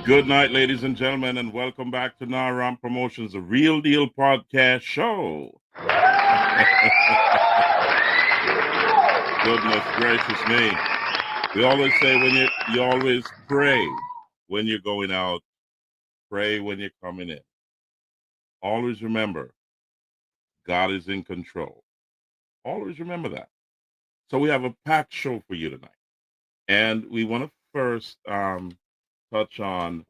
Good night, ladies and gentlemen, and welcome back to RAMP Promotions, the Real Deal Podcast Show. Goodness gracious me. We always say when you always pray when you're going out, pray when you're coming in. Always remember, God is in control. Always remember that. So we have a packed show for you tonight. And we want to first touch on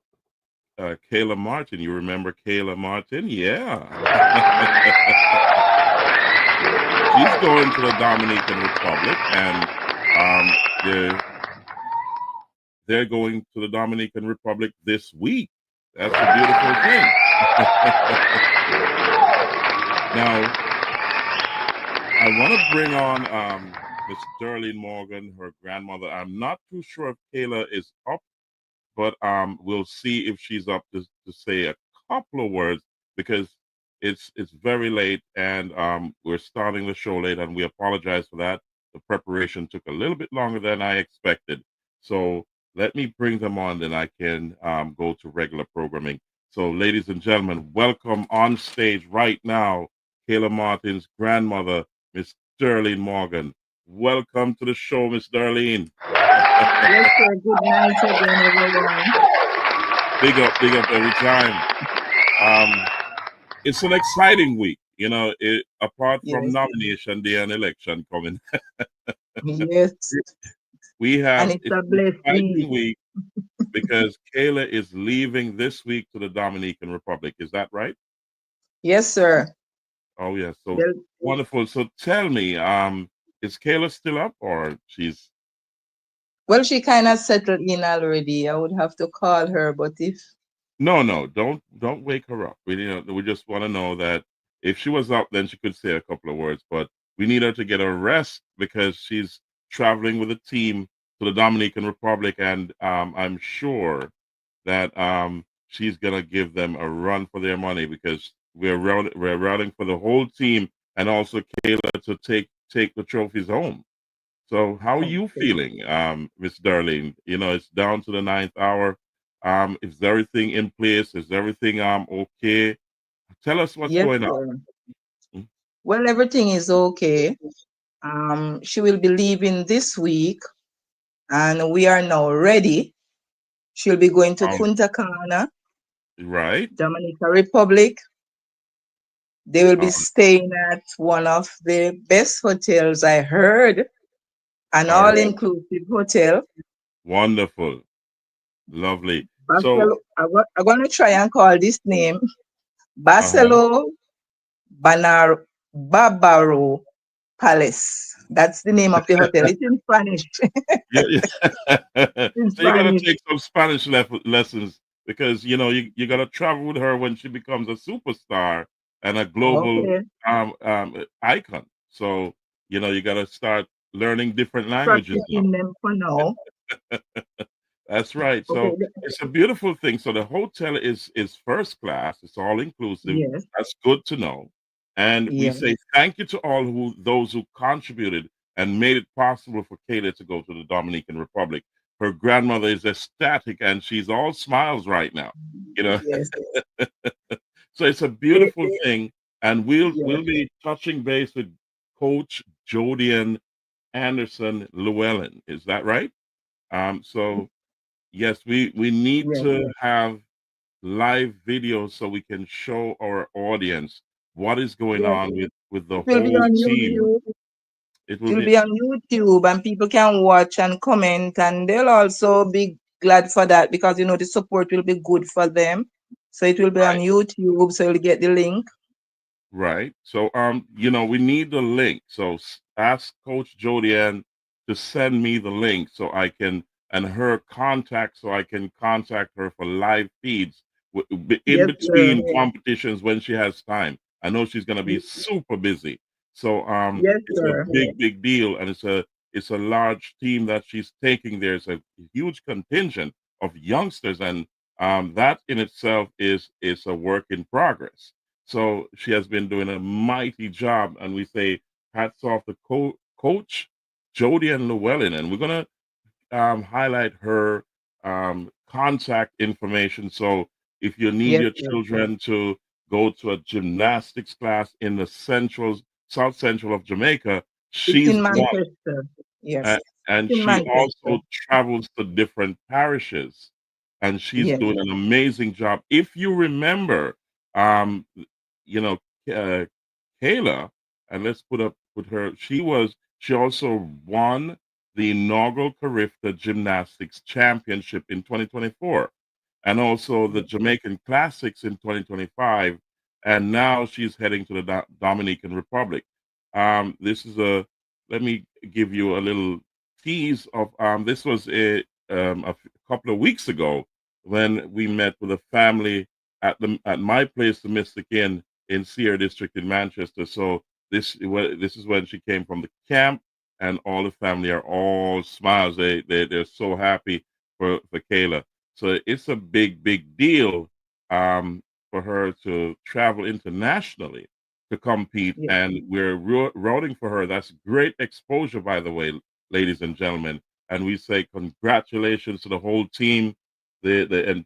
Kayla Martin. You remember Kayla Martin? Yeah. She's going to the Dominican Republic, and they're going to the Dominican Republic this week. That's a beautiful thing. Now, I want to bring on Miss Darlene Morgan, her grandmother. I'm not too sure if Kayla is up, but we'll see if she's up to say a couple of words, because it's very late, and we're starting the show late, and we apologize for that. The preparation took a little bit longer than I expected. So let me bring them on, then I can go to regular programming. So ladies and gentlemen, welcome on stage right now, Kayla Martin's grandmother, Miss Darlene Morgan. Welcome to the show, Miss Darlene. Yes, sir. Good night again, everyone. Big up every time. It's an exciting week, apart from Yes, nomination day and election coming. yes. We And have it's it's a an blessed exciting week. week because Kayla is leaving this week to the Dominican Republic. Is that right? Yes, sir. Oh yeah, so Well, wonderful. So tell me, is Kayla still up, or she's well, she kind of settled in already. I would have to call her, but if no, don't wake her up. We just want to know that if she was up, then she could say a couple of words, but we need her to get a rest because she's traveling with a team to the Dominican Republic, and I'm sure that she's gonna give them a run for their money, because we're routing for the whole team, and also Kayla to take the trophies home. So how are you okay. feeling, Miss Darlene? It's down to the ninth hour. Is everything in place? Is everything okay? Tell us what's Yes, going on. sir. Mm. Well, everything is okay. She will be leaving this week, and we are now ready. She'll be going to Um, Punta Cana, right. Dominica Republic. They will be Um, staying at one of the best hotels I heard, an all right. all-inclusive hotel. Wonderful. Lovely. So, I'm going to try and call this name uh-huh. Barcelo Barbaro Palace. That's the name of the hotel. It's in Spanish. Yeah, yeah. In So you got to Spanish. take some Spanish lessons, because you got to travel with her when she becomes a superstar and a global Okay. icon. So you got to start learning different languages now. Practicing them for now. That's right. Okay. So it's a beautiful thing. So the hotel is first class. It's all inclusive. Yes. That's good to know. And we Yes. say thank you to all those who contributed and made it possible for Kayla to go to the Dominican Republic. Her grandmother is ecstatic, and she's all smiles right now. You know, Yes. so it's a Eh, beautiful thing. And we'll yes. be touching base with Coach Jodian Anderson Llewellyn. Is that right? So yes, we need Yes. to have live videos so we can show our audience what is going Yes. on with the It will be whole on team. YouTube. It It will will be be on YouTube, and people can watch and comment, and they'll also be glad for that because the support will be good for them. So it will be on right, YouTube, so you'll get the link. right. So we need the link. So ask Coach Jodian to send me the link so I can, and her contact, so I can contact her for live feeds in Yes, sir. between competitions when she has time. I know she's gonna be super busy. So Yes, it's a sir. big deal, and it's a large team that she's taking. There's a huge contingent of youngsters, and that in itself is a work in progress. So she has been doing a mighty job, and we say hats off to Coach Jody and Llewellyn, and we're gonna highlight her contact information. So if you need Yes, your sir. children to go to a gymnastics class in the South Central of Jamaica, It's she's in one. Manchester. A- Yes. It's and in she Manchester. also travels to different parishes, and she's Yes. doing an amazing job. If you remember, um, you know, uh, Kayla, and let's put her. She also won the inaugural Carifta Gymnastics Championship in 2024, and also the Jamaican Classics in 2025, and now she's heading to the Dominican Republic. This is a Let me give you a little tease of this was couple of weeks ago when we met with a family at my place, the Mystic Inn in Sierra District in Manchester. So this is when she came from the camp, and all the family are all smiles. They're so happy for Kayla. So it's a big deal for her to travel internationally to compete, Yes. and we're rooting for her. That's great exposure, by the way, ladies and gentlemen. And we say congratulations to the whole team, the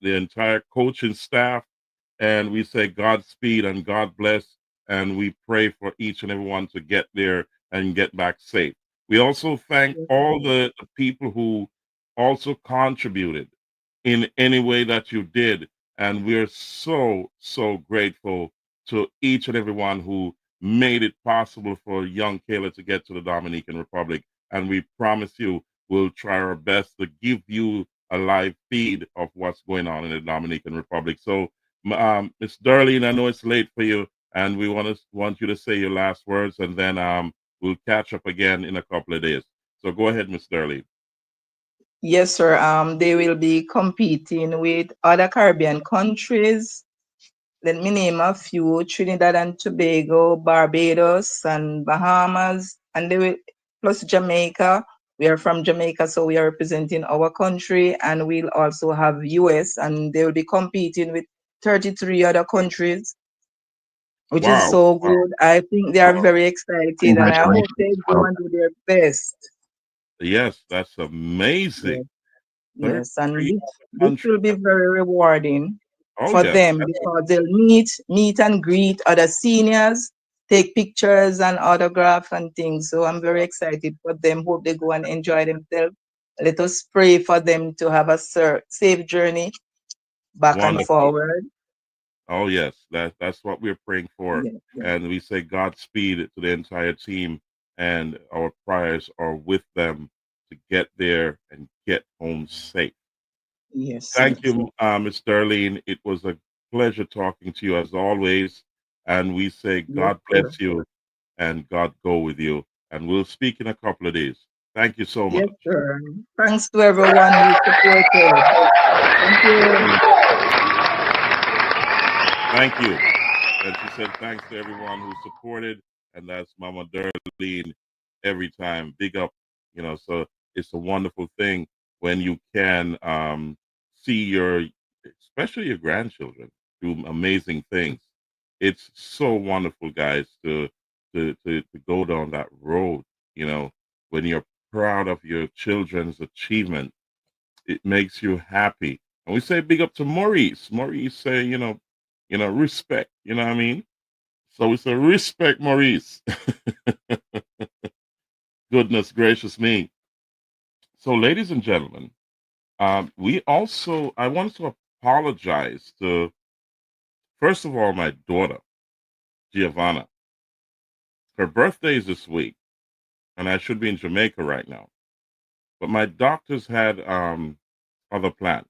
entire coaching staff, and we say Godspeed and God bless, and we pray for each and everyone to get there and get back safe. We also thank Yes, all sir. the people who also contributed in any way that you did, and we're so grateful to each and everyone who made it possible for young Kayla to get to the Dominican Republic. And we promise you, we'll try our best to give you a live feed of what's going on in the Dominican Republic. So, Miss Darlene, I know it's late for you, and we want you to say your last words, and then we'll catch up again in a couple of days. So go ahead, Miss Darlene. Yes, sir. They will be competing with other Caribbean countries. Let me name a few: Trinidad and Tobago, Barbados, and Bahamas, and they will plus Jamaica. We are from Jamaica, so we are representing our country, and we'll also have US, and they will be competing with 33 other countries, which is Wow. so good. I think they are very excited, and I hope they go and do their best. Yes, that's amazing. Yes, yes, and 33 this countries. will be very rewarding Oh, for yes. them because they'll meet and greet other seniors, take pictures and autograph and things. So I'm very excited for them. Hope they go and enjoy themselves. Let us pray for them to have a safe journey back and Wonderful. forward. Oh, yes. That's what we're praying for. Yes, yes, And we say Godspeed to the entire team, and our prayers are with them to get there and get home safe. yes, Thank yes, you, Ms. Darlene. It was a pleasure talking to you as always. And we say yes, God sir. bless you and God go with you. And we'll speak in a couple of days. Thank you so Yes, much. sir. Thanks to everyone who supported. Thank you. Thank you. And she said, thanks to everyone who supported. And that's Mama Darlene every time. Big up, so it's a wonderful thing when you can see especially your grandchildren, do amazing things. It's so wonderful, guys, to go down that road, when you're proud of your children's achievement. It makes you happy. And we say big up to Maurice. Maurice say, respect, you know what I mean? So we say respect, Maurice. Goodness gracious me. So, ladies and gentlemen, I wanted to apologize to, first of all, my daughter, Giovanna. Her birthday is this week, and I should be in Jamaica right now. But my doctors had other plans.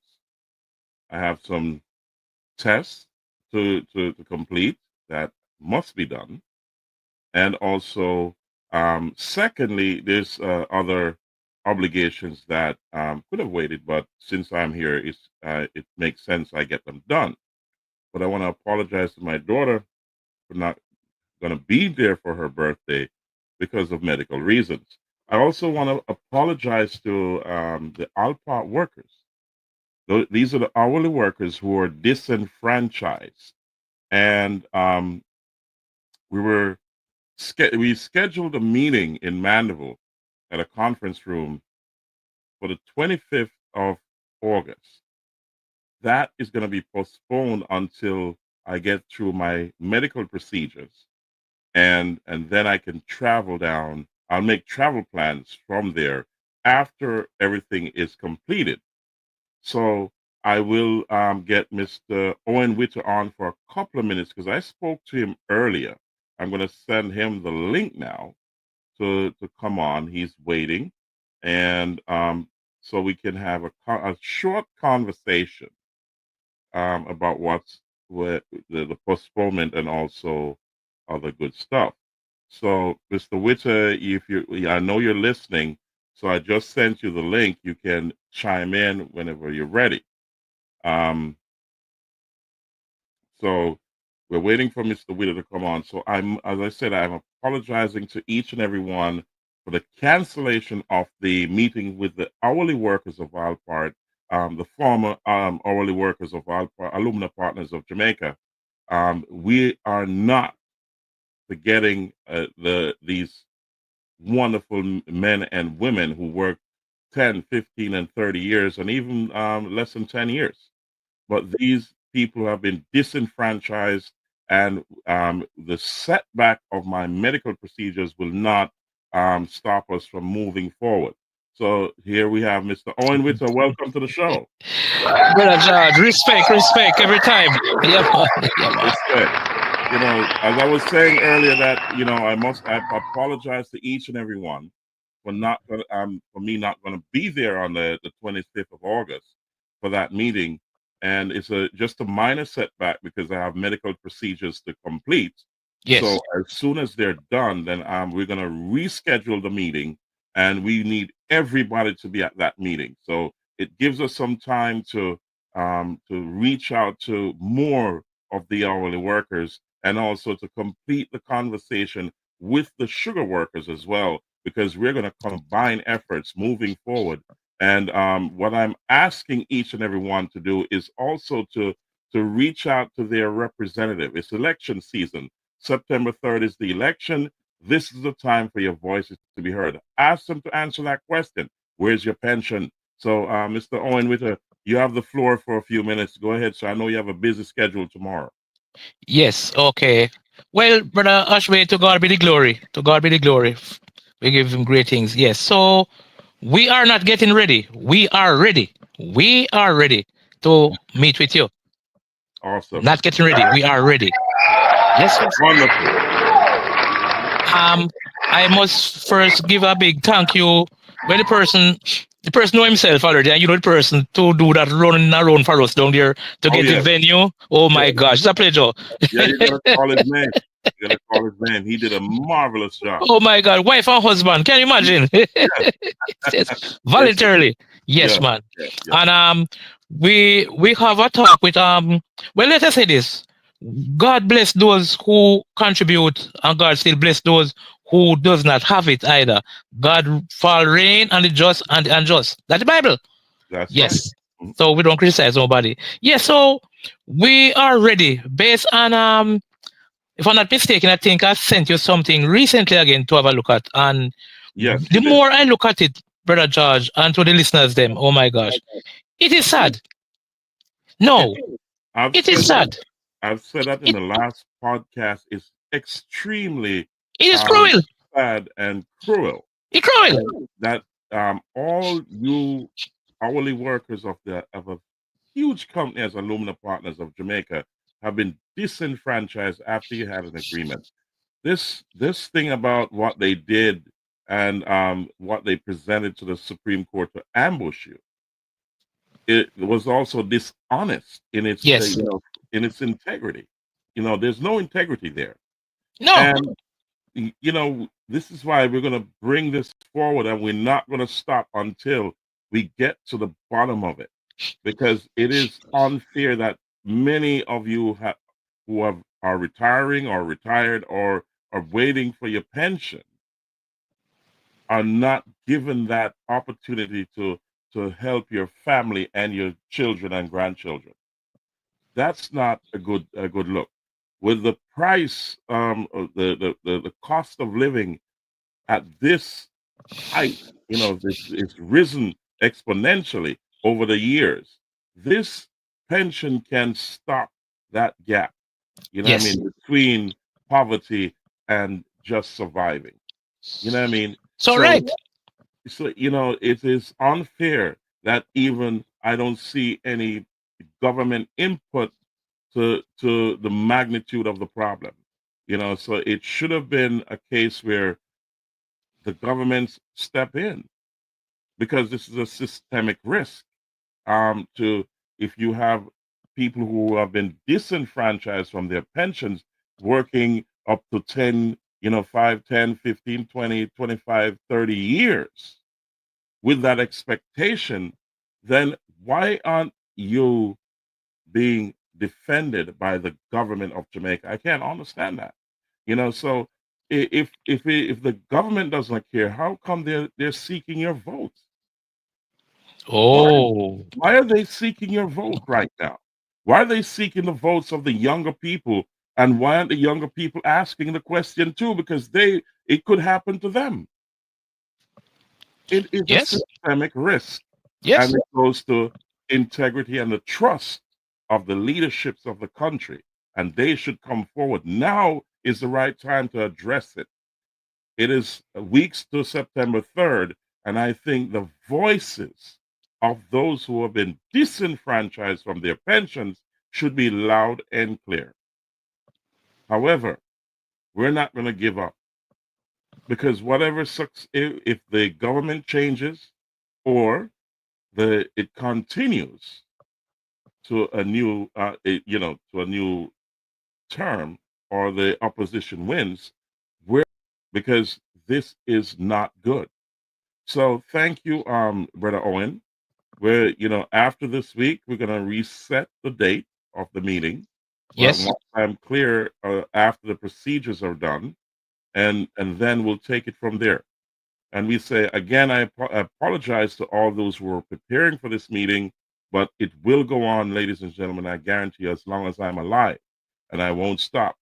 I have some tests to complete that must be done. And also, secondly, there's other obligations that could have waited, but since I'm here, it makes sense I get them done. But I want to apologize to my daughter for not going to be there for her birthday because of medical reasons. I also want to apologize to the Alpha workers. These are the hourly workers who are disenfranchised, and we were we scheduled a meeting in Mandeville at a conference room for the 25th of August. That is going to be postponed until I get through my medical procedures, and then I can travel down. I'll make travel plans from there after everything is completed. So I will get Mr. Owen Witter on for a couple of minutes because I spoke to him earlier. I'm going to send him the link now to come on. He's waiting, and so we can have a short conversation about what the postponement and also other good stuff. So, Mr. Witter, if you, I know you're listening, so I just sent you the link. You can chime in whenever you're ready. So we're waiting for Mr. Witter to come on. So as I said, I'm apologizing to each and every one for the cancellation of the meeting with the hourly workers of Alpart, the former hourly workers of Alpart, Alumna Partners of Jamaica. We are not forgetting these wonderful men and women who work 10, 15, and 30 years, and even less than 10 years. But these people have been disenfranchised, and the setback of my medical procedures will not stop us from moving forward. So here we have Mr. Owen Witter. Welcome to the show. Brother George, respect every time. Yeah, man. Yeah, man. Respect. You know, as I was saying earlier, that I apologize to each and every one for me not going to be there on the 25th of August for that meeting, and it's just a minor setback because I have medical procedures to complete. Yes. So as soon as they're done, then we're going to reschedule the meeting, and we need everybody to be at that meeting. So it gives us some time to reach out to more of the hourly workers, and also to complete the conversation with the sugar workers as well, because we're going to combine efforts moving forward. And what I'm asking each and every one to do is also to reach out to their representative. It's election season. September 3rd is the election. This is the time for your voices to be heard. Ask them to answer that question. Where's your pension? So, Mr. Owen Witter, you have the floor for a few minutes. Go ahead, sir. I know you have a busy schedule tomorrow. Yes, okay. Well, Brother Ashway, to God be the glory. To God be the glory. We give him great things. Yes. So we are not getting ready. We are ready. We are ready to meet with you. Awesome. Not getting ready. We are ready. Yes, yes. Wonderful. I must first give a big thank you. Well, the person know himself already, and you know the person to do that running around for us down there to get the venue. Oh my gosh, it's a pleasure. Yeah, you gotta call his name. You gotta call his name. He did a marvelous job. Oh my God, wife and husband, can you imagine? Yes. Voluntarily, yes, man. And we have a talk with well, let us say this. God bless those who contribute, and God still bless those who does not have it either. God fall rain on the just and the unjust. That's the Bible. That's yes. right. So we don't criticize nobody. Yes, so we are ready based on if I'm not mistaken, I think I sent you something recently again to have a look at. And yes, the more I look at it, Brother George, and to the listeners, them, oh my gosh, it is sad. No, it is sad. I've said that in the last podcast. It's extremely it is cruel. Sad and cruel. It's cruel. That all you hourly workers of a huge company as Alumna Partners of Jamaica have been disenfranchised after you had an agreement. This thing about what they did and what they presented to the Supreme Court to ambush you, it was also dishonest in its in its integrity. There's no integrity there. No. And this is why we're going to bring this forward, and we're not going to stop until we get to the bottom of it, because it is unfair that many of you are retiring or retired or are waiting for your pension are not given that opportunity to help your family and your children and grandchildren. That's not a good look. With the price, the cost of living at this height, it's risen exponentially. over the years. This pension can stop that gap, you know what I Yes. mean, between poverty and just surviving. You know what I mean? So right. So you know, it is unfair that even I don't see any government input to the magnitude of the problem. You know, so it should have been a case where the governments step in because this is a systemic risk. To if you have people who have been disenfranchised from their pensions working up to 10, you know, 5, 10, 15, 20, 25, 30 years with that expectation, then why aren't you being defended by the government of Jamaica? I can't understand that. You know, so if the government doesn't care, how come they're seeking your vote? Why Oh. why are they seeking your vote right now? Why are they seeking the votes of the younger people? And why aren't the younger people asking the question too? Because it could happen to them. It is a Yes. systemic risk. And Yes. it goes to integrity and the trust of the leaderships of the country. And they should come forward. Now is the right time to address it. It is weeks to September 3rd, and I think the voices of those who have been disenfranchised from their pensions should be loud and clear. However, we're not going to give up because whatever sucks, if the government changes or it continues to a new, to a new term, or the opposition wins, we're because this is not good. So thank you, Brother Owen. After this week, we're gonna reset the date of the meeting. But Yes. once I'm clear, after the procedures are done, and then we'll take it from there. And we say again, I apologize to all those who are preparing for this meeting, but it will go on, ladies and gentlemen. I guarantee you, as long as I'm alive, and I won't stop.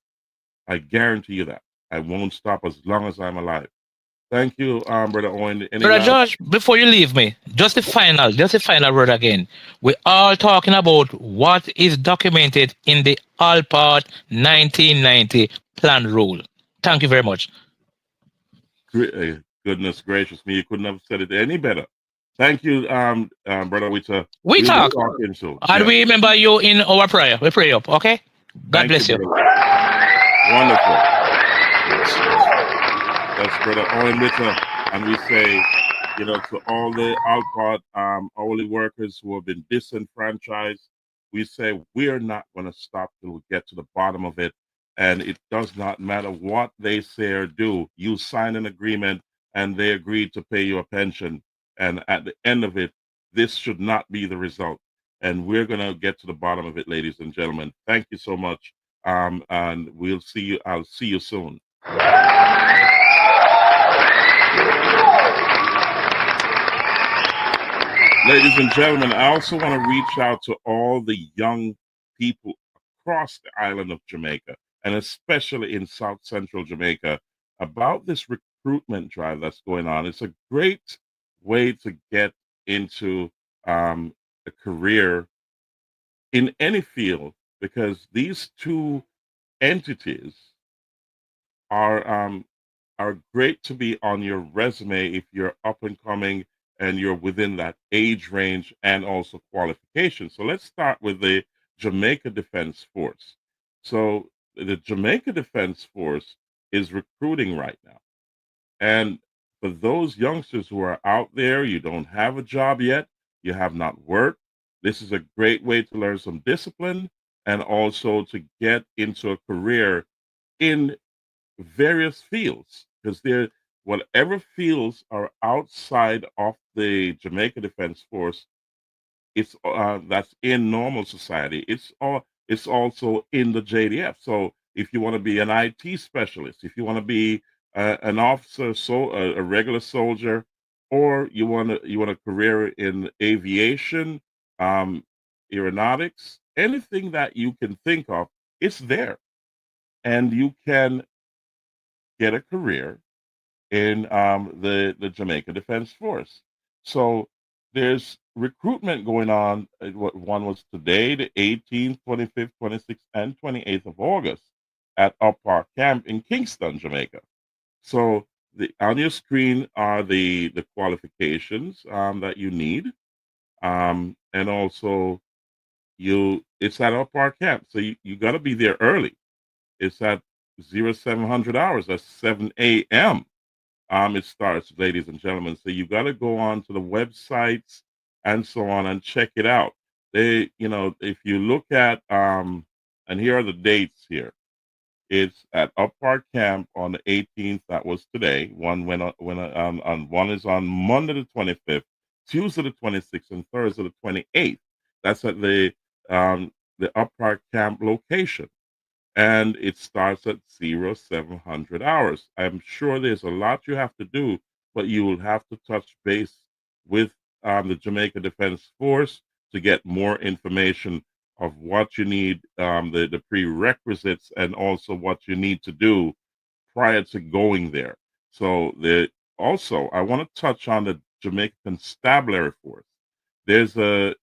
I guarantee you that I won't stop as long as I'm alive. Thank you, Brother Owen. Any Brother last? George, before you leave me, just the final word again. We're all talking about what is documented in the All Part 1990 plan rule. Thank you very much. Goodness gracious me, you couldn't have said it any better. Thank you, Brother Wita. We We'll be talk talking soon. and Yes. we remember you in our prayer. We pray up, okay? God Thank you, bless you. Brother Wita. Wonderful. That's Brother Owen Wita. And we say, to all the Alpart hourly workers who have been disenfranchised, we say we're not going to stop till we get to the bottom of it. And it does not matter what they say or do. You sign an agreement and they agreed to pay you a pension. And at the end of it, this should not be the result. And we're going to get to the bottom of it, ladies and gentlemen. Thank you so much. And we'll see you. I'll see you soon. Ladies and gentlemen, I also want to reach out to all the young people across the island of Jamaica, and especially in South Central Jamaica, about this recruitment drive that's going on. It's a great way to get into a career in any field because these two entities are are great to be on your resume if you're up and coming and you're within that age range and also qualification. So let's start with the Jamaica Defense Force. So the Jamaica Defense Force is recruiting right now. And for those youngsters who are out there, you don't have a job yet, you have not worked, this is a great way to learn some discipline and also to get into a career in various fields because they're whatever fields are outside of the Jamaica Defense Force, it's that's in normal society. It's also in the JDF. So if you want to be an IT specialist, if you want to be an officer, so a regular soldier, or you want a career in aviation, um, aeronautics, anything that you can think of, it's there, and you can get a career in the Jamaica Defense Force. So there's recruitment going on. One was today, the 18th, 25th, 26th, and 28th of August at Up Park Camp in Kingston, Jamaica. So on your screen are the qualifications that you need, and also it's at Up Park Camp, so you got to be there early. It's at 0700 hours. That's 7 a.m. It starts, ladies and gentlemen. So you got to go on to the websites and so on and check it out. If you look at, and here are the dates here. It's at Up Park Camp on the 18th. That was today. One is on Monday the 25th, Tuesday the 26th, and Thursday the 28th. That's at the Up Park Camp location, and it starts at 0700 hours. I'm sure there's a lot you have to do, but you will have to touch base with the Jamaica Defense Force to get more information of what you need, the prerequisites, and also what you need to do prior to going there. So also I want to touch on the Jamaica Constabulary Force. There's a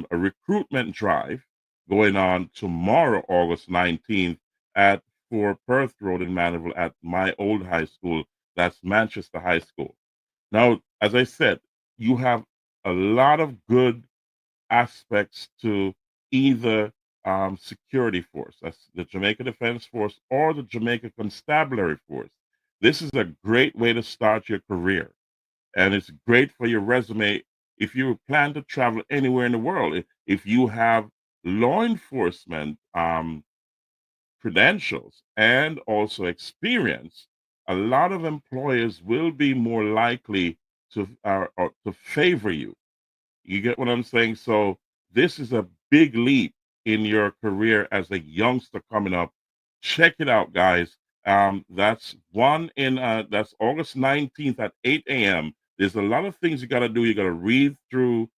recruitment drive going on tomorrow, August 19th, at 4 Perth Road in Mandeville at my old high school. That's Manchester High School. Now, as I said, you have a lot of good aspects to either security force, that's the Jamaica Defense Force, or the Jamaica Constabulary Force. This is a great way to start your career, and it's great for your resume if you plan to travel anywhere in the world. If you have law enforcement credentials and also experience, a lot of employers will be more likely to favor you. You get what I'm saying? So this is a big leap in your career as a youngster coming up. Check it out, guys. That's that's August 19th at 8 a.m. There's a lot of things you got to do. You got to read through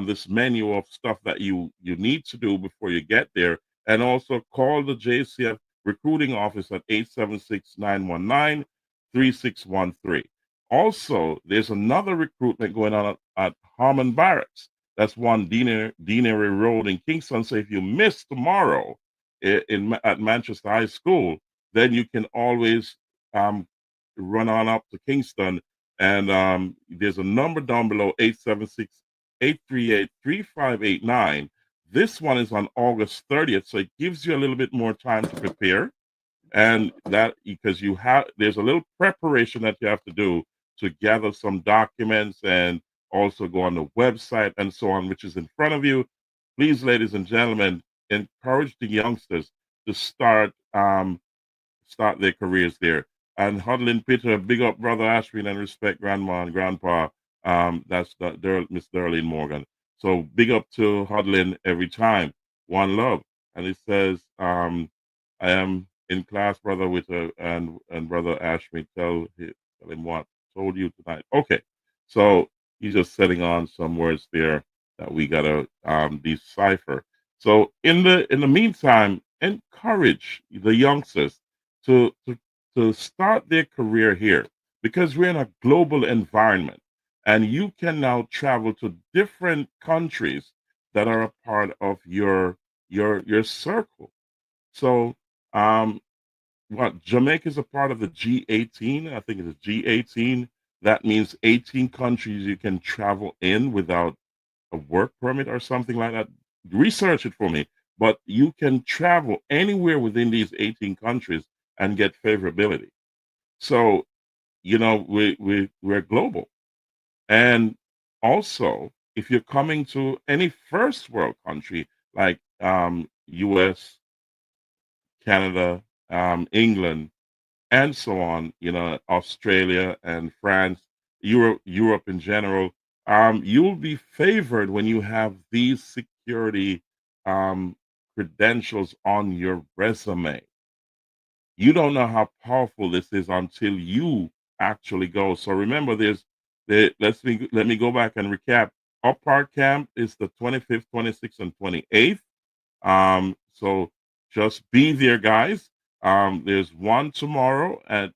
this menu of stuff that you need to do before you get there, and also call the JCF recruiting office at 876-919-3613. Also, there's another recruitment going on at Harmon Barracks. That's one Deanery Road in Kingston. So if you miss tomorrow at Manchester High School, then you can always run on up to Kingston. And there's a number down below, 876-838-3589. This one is on August 30th, so it gives you a little bit more time to prepare. And that because there's a little preparation that you have to do to gather some documents and also go on the website and so on, which is in front of you. Please, ladies and gentlemen, encourage the youngsters to start their careers there. And Huddling Peter, big up brother Ashwin, and respect grandma and grandpa. That's Miss Darlene Morgan. So big up to Huddling every time. One love. And it says, I am in class, brother, and brother Ashwin. Tell him what told you tonight. Okay, so he's just setting on some words there that we gotta decipher. So in the meantime, encourage the youngsters to start their career here, because we're in a global environment, and you can now travel to different countries that are a part of your circle. So Jamaica is a part of the G18. I think it's G18. That means 18 countries you can travel in without a work permit or something like that. Research it for me. But you can travel anywhere within these 18 countries and get favorability. So, we're global. And also, if you're coming to any first world country like US, Canada, England, and so on, Australia and France, Europe in general, you'll be favored when you have these security credentials on your resume. You don't know how powerful this is until you actually go. So remember, let me go back and recap. Up Park Camp is the 25th, 26th, and 28th. So just be there, guys. There's one tomorrow at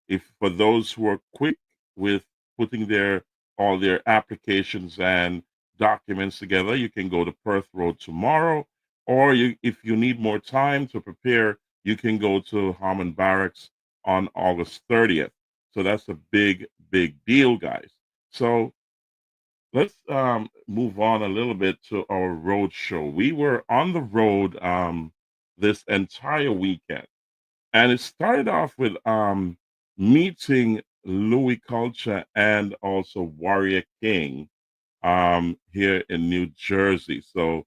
if for those who are quick with putting their all their applications and documents together, you can go to Perth Road tomorrow, or if you need more time to prepare, you can go to Harmon Barracks on August 30th. So that's a big, big deal, guys. So let's move on a little bit to our road show. We were on the road this entire weekend, and it started off with meeting Louis Culture and also Warrior King here in New Jersey. So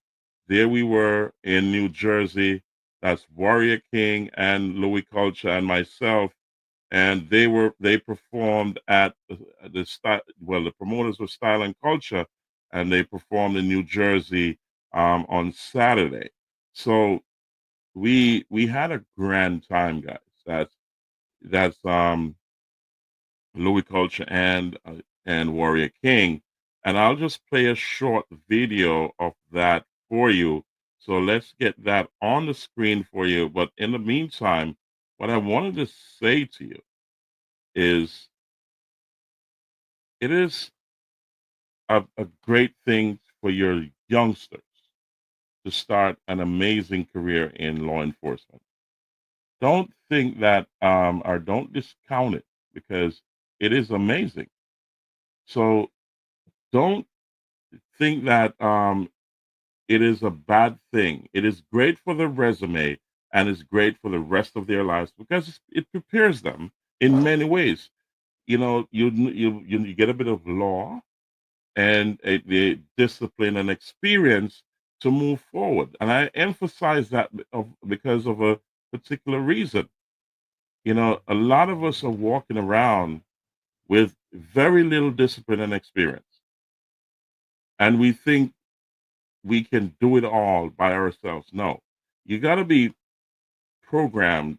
there we were in New Jersey. That's Warrior King and Louis Culture and myself, and they performed at the promoters were Style and Culture, and they performed in New Jersey on Saturday. So we had a grand time, guys. That's Louis Culture and Warrior King, and I'll just play a short video of that for you. So let's get that on the screen for you. But in the meantime, what I wanted to say to you is it is a great thing for your youngsters to start an amazing career in law enforcement. Don't think that or don't discount it, because it is amazing. So don't think that it is a bad thing. It is great for the resume, and it's great for the rest of their lives, because it prepares them in many ways. You know, you get a bit of law and the discipline and experience to move forward. And I emphasize that because of a particular reason. You know, a lot of us are walking around with very little discipline and experience, and we think we can do it all by ourselves. No, you got to be programmed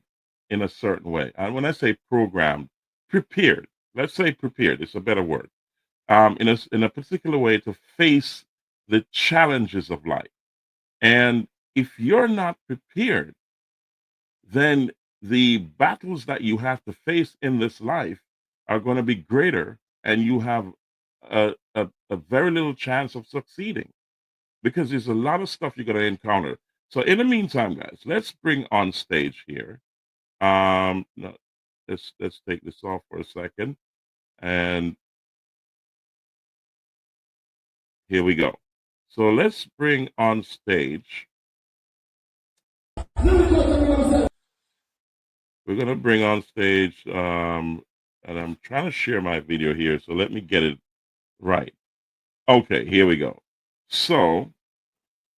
in a certain way. And when I say programmed, prepared. Let's say prepared. It's a better word. In a particular way to face the challenges of life. And if you're not prepared, then the battles that you have to face in this life are going to be greater, and you have a very little chance of succeeding, because there's a lot of stuff you're going to encounter. So in the meantime, guys, let's bring on stage here. No, let's take this off for a second, and here we go. So let's bring on stage. We're going to bring on stage, and I'm trying to share my video here, so let me get it right. Okay, here we go. So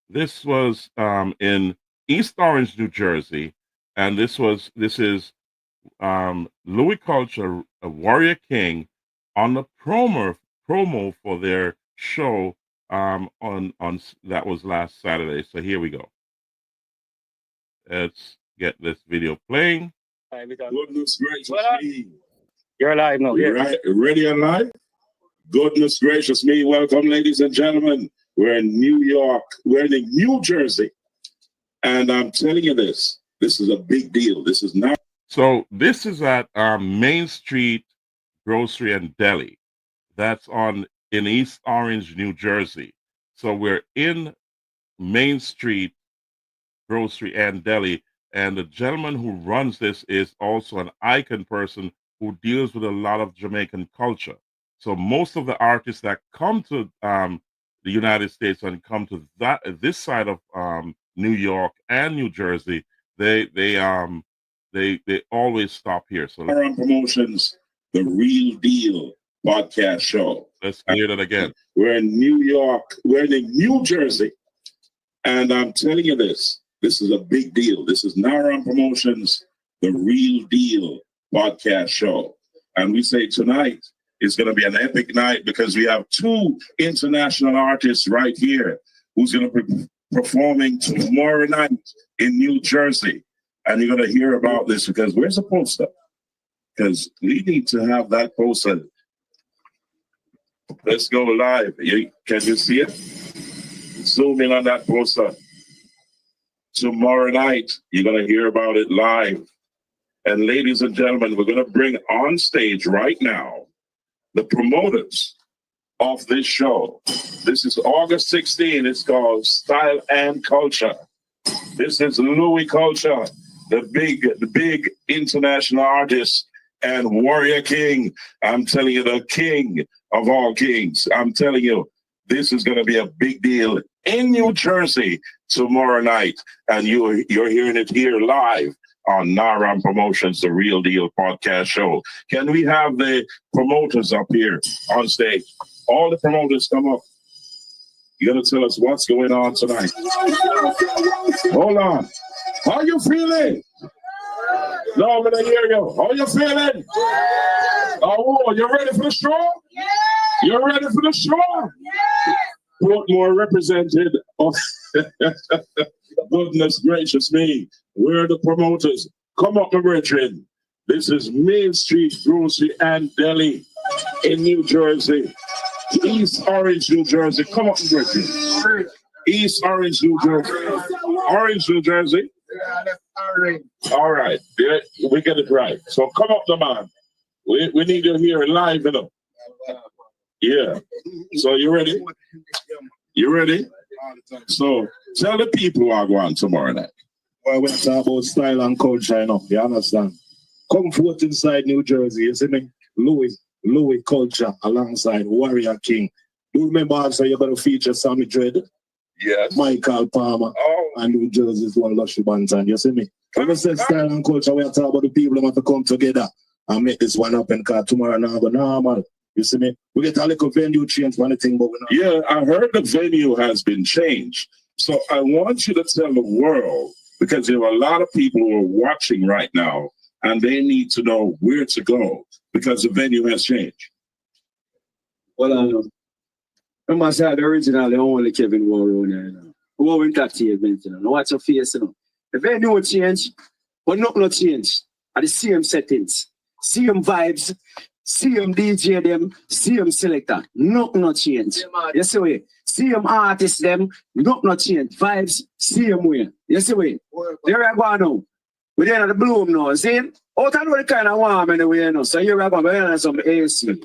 this was in East Orange, New Jersey, and this is Louis Culture, Warrior King, on the promo for their show on that was last Saturday. So here we go. Let's get this video playing. Goodness gracious me. You're live now. We're right, ready and live? Goodness gracious me. Welcome, ladies and gentlemen. We're in New York. We're in New Jersey. And I'm telling you this is a big deal. This is not. So this is at Main Street Grocery and Deli. That's in East Orange, New Jersey. So we're in Main Street Grocery and Deli, and the gentleman who runs this is also an icon person who deals with a lot of Jamaican culture. So most of the artists that come to the United States and come to this side of New York and New Jersey, they always stop here. So RAMP Promotions, the real deal podcast show. Let's hear that again. We're in New York. We're in New Jersey, and I'm telling you this is a big deal. This is RAMP Promotions, the real deal podcast show. And we say tonight is going to be an epic night, because we have two international artists right here who's going to be performing tomorrow night in New Jersey. And you're going to hear about this, because where's the poster? Because we need to have that poster. Let's go live. Can you see it? Zoom in on that poster. Tomorrow night, you're going to hear about it live. And ladies and gentlemen, we're going to bring on stage right now the promoters of this show. This is August 16. It's called Style and Culture. This is Louis Culture, the big international artist and warrior king. I'm telling you, the king of all kings. I'm telling you, this is going to be a big deal in New Jersey tomorrow night. And you're hearing it here live on NARAM Promotions, the Real Deal podcast show. Can we have the promoters up here on stage? All the promoters come up. You got to tell us what's going on tonight. Hold on. How you feeling? No, I'm gonna hear you. How you feeling? Oh, you ready for the show? You ready for the show? Portmore represented. Oh, goodness gracious me. We're the promoters. Come up, my brethren. This is Main Street Grocery and Deli in New Jersey. East Orange, New Jersey. Come up, my brethren. East Orange, New Jersey. Orange, New Jersey. All right, yeah, we get it right. So come up, the man. We need you here live, you know. Yeah. So you ready? You ready? So tell the people who are going tomorrow night. Well, we're talking about style and culture, you know. You understand? Come forth inside New Jersey, you see me? Louis Culture alongside Warrior King. Do you remember also you're going to feature Sammy Dread? Yes. Michael Palmer. And New Jersey's one Lushy Bantan, you see me? When I say style and culture, we are talking about the people who have to come together and make this one happen, because tomorrow now go normal. You see me? We get a little venue change for anything, but we're not. Yeah, I heard the venue has been changed. So I want you to tell the world, because there are a lot of people who are watching right now, and they need to know where to go because the venue has changed. Well, I must say the original, the only Kevin Warren, you know. War entertainment, you know. What's your face, you know? The venue change, but nothing change. At the same settings, same vibes, same DJ them, same selector. Nothing change. You see way? Same artists them, nothing change. Vibes, same way. You see way? There I go now. We're there at the Bloom now, see? Out of the kind of warm anyway, you know. So you're going to have some AC.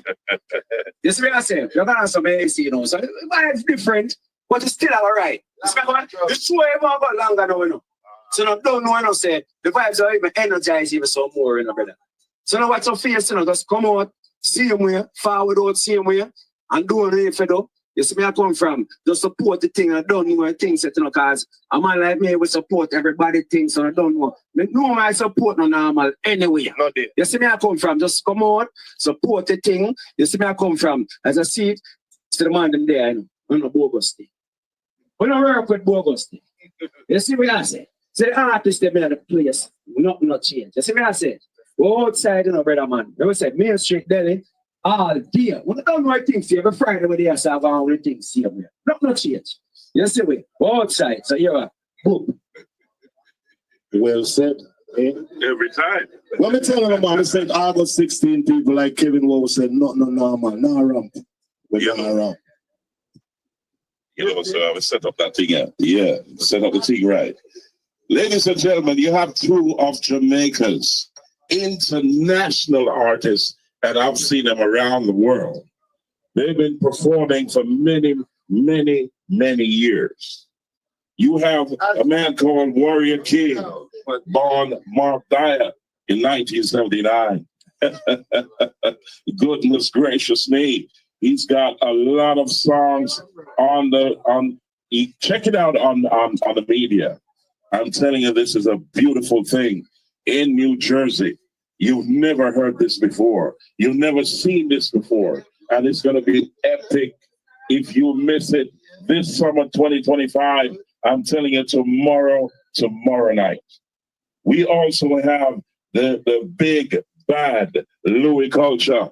You see what I say? You're going to have some AC, you know. So the vibe's different, but it's still all right. The show even got longer now, you know. So now don't know, you know, say the vibes are even energized even some more, you know, brother. So now what's your face, you know, just come out, same way, forward out, same way, and do it if you do. You see me I come from, just support the thing, I don't know things, you know, because a man like me will support everybody things, so I don't know. No my support no normal anyway. You see me I come from, just come out, support the thing. You see me I come from, as I see it, it's the man them there, you know, on the bogus thing. We don't work with bogus thing. You see what I say? So the artists they made the place, nothing not change. You see what I say? Go outside, you know, brother man. They will say Main Street Deli, all day. We don't know things here. Every Friday when they have all the things here. Nothing not change. You see what? Go outside. So you're boom. Well said. Eh? Every time. Let me tell you, man, I said August 16, people like Kevin Woe said, no normal, no ramp. We're not ramp. You know, so I will set up that thing up. Yeah, set up the thing right. Ladies and gentlemen, you have two of Jamaica's international artists, and I've seen them around the world. They've been performing for many, many, many years. You have a man called Warrior King, born Mark Dyer in 1979. Goodness gracious me. He's got a lot of songs check it out on the media. I'm telling you, this is a beautiful thing in New Jersey. You've never heard this before. You've never seen this before. And it's going to be epic if you miss it this summer 2025. I'm telling you, tomorrow night. We also have the big, bad Louis Culture.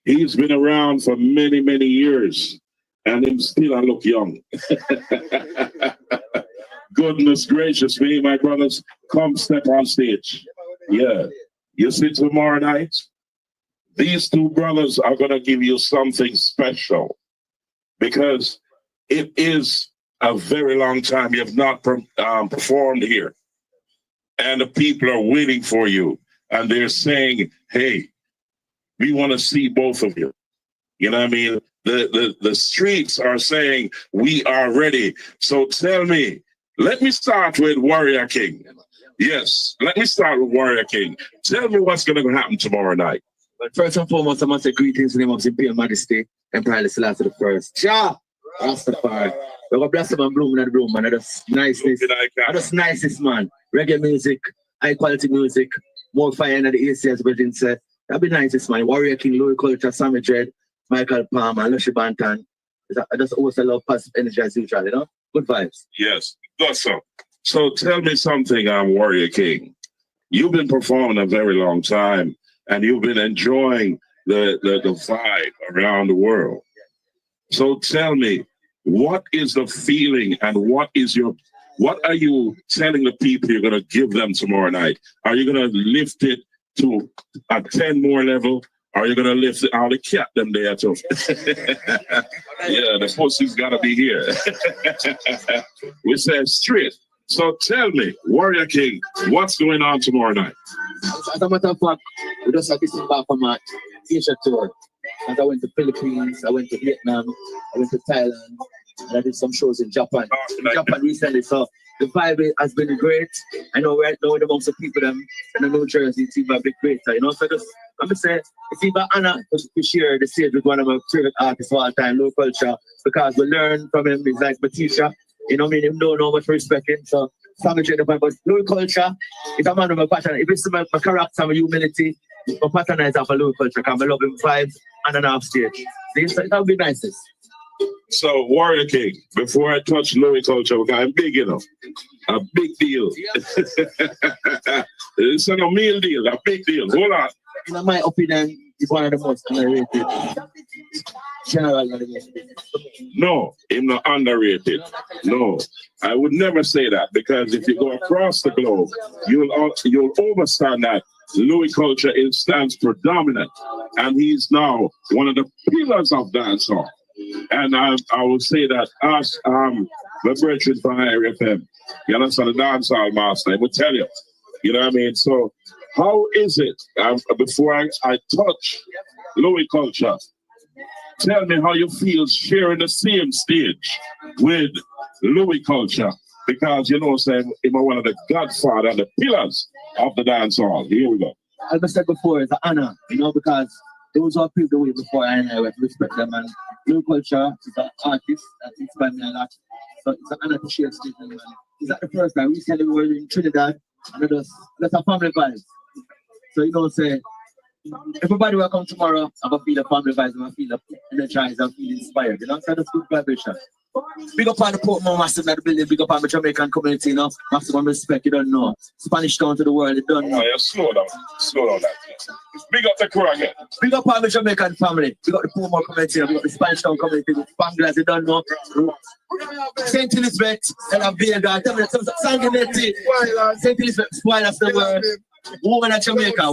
He's been around for many, many years, and him still I look young. Goodness gracious me, my brothers, come step on stage. Yeah. You see tomorrow night, these two brothers are going to give you something special, because it is a very long time you have not performed here. And the people are waiting for you, and they're saying, hey, we want to see both of you. You know what I mean? The streets are saying we are ready. So tell me, let me start with Warrior King. Yes, let me start with Warrior King. Tell me what's going to happen tomorrow night. But first and foremost, I must say greetings in the name of His Imperial Majesty, Emperor Selassie the First. Ja! Rastafari. We're going to bless him and bloom and bloom, man. That's niceness. That's nicest, man. Reggae music, high quality music, more fire than the ACS Virgin said. That'd be nicest, man. Warrior King, Louis Culture, Sammy Dread, Michael Palmer, Lushy Bantan. I just also love positive energy as usual, you know? Good vibes. Yes, that's so. So tell me something, Warrior King. You've been performing a very long time, and you've been enjoying the vibe around the world. So tell me, what is the feeling and what are you telling the people you're going to give them tomorrow night? Are you going to lift it to a 10 more level? Are you going to lift it? All the cat them there too. Yeah, the pussy's got to be here. We said straight. So tell me, Warrior King, what's going on tomorrow night? As a matter of fact, we just had this back from my Asia tour. And I went to Philippines, I went to Vietnam, I went to Thailand, and I did some shows in Japan. Japan recently, so the vibe has been great. I know right now with amongst the people in New Jersey, it's even a bit greater, you know. So just let me say, it's even an honor to share the stage with one of my favorite artists of all time, Low Culture, because we learn from him. He's like my teacher. You know, me him don't know much respect him. So Sammy Dread, but Low Culture is a man of my passion. If it's my character, my humility, my patronize of a Low Culture, because I love him vibes on and off stage. So that would be nicest. So, Warrior King, before I touch Louis Culture, because I'm big, you know, a big deal. It's not a meal deal, a big deal. Hold on. In my opinion, it's one of the most underrated general. No, I'm not underrated. No, I would never say that, because if you go across the globe, you'll understand that Louis Culture stands predominant, and he's now one of the pillars of dancehall. And I will say that us, the brethren from IRFM, you understand, the dancehall master, I will tell you, you know what I mean? So, how is it, before I touch Louis Culture, tell me how you feel sharing the same stage with Louis Culture, because, you know, saying he's one of the godfather and the pillars of the dancehall. Here we go. As I said before, it's an honor, you know, because those are people the way before I have to respect them. And Louis Culture is an artist that inspired me a lot. So it's an honor to share stage with them. It's not the first time. Recently we were in Trinidad, and that's a family vibes. So you know, say, everybody will come tomorrow, I'm going to feel the family vibes, I'm going to feel energized, I'm feeling inspired, you know, so that's good vibration. Big up on the Portmore massive at the building, big up on the Jamaican community, you know, maximum respect, you don't know. Spanish town to the world, you don't know. Oh, yeah, slow down that. Big up the crew again. Big up on the Jamaican family, big up the Portmore community, big up the Spanish town community, the Bangladesh, you don't know. St. Elizabeth, and I'm being there, tell me, Sanguinetti, St. Elizabeth, spoilers the world. Who in Jamaica?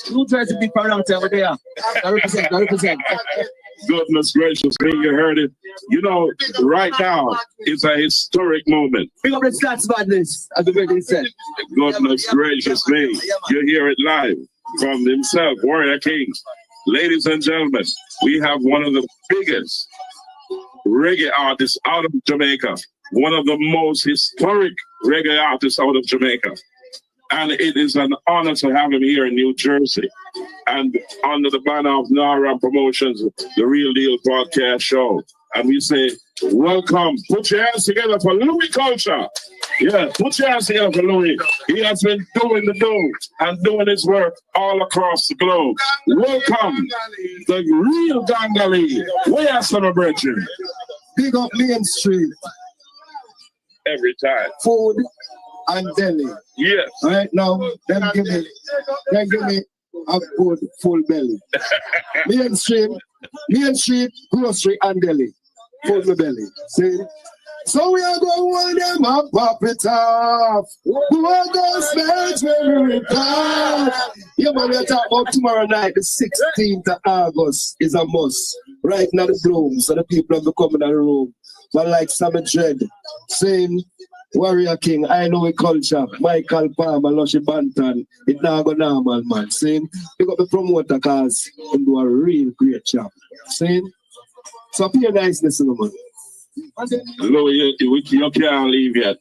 New Jersey big for a long time over there. I represent. Goodness gracious me, you heard it. You know, right now is a historic moment. Big up the stats badness, as the very said. Goodness gracious me, you hear it live from himself, Warrior King. Ladies and gentlemen, we have one of the biggest reggae artists out of Jamaica. One of the most historic reggae artists out of Jamaica. And it is an honor to have him here in New Jersey. And under the banner of RAMP Promotions, the Real Deal podcast show. And we say, welcome. Put your hands together for Louis Culture. Yeah, put your hands together for Louis. He has been doing the do and doing his work all across the globe. Welcome, the real Gangali. We are celebrating. Big up Main Street. Every time. Food and deli. Yes. Right now, then give me a good full belly. Main Street, grocery and deli. Full my belly. See? So we are going to them and pop it off. We are going to smash very tough. Yeah, man, we are talking about tomorrow night, the 16th of August is a must. Right now, the bloom, so the people have to come in the room. But like Sammy Dread, saying Warrior King, I know a culture. Michael Palmer, Lushy Banton. It's not go normal, man. Saying, pick up the promoter cause and do a real great job. Saying, so pay niceness, man. Louis, you can't leave yet.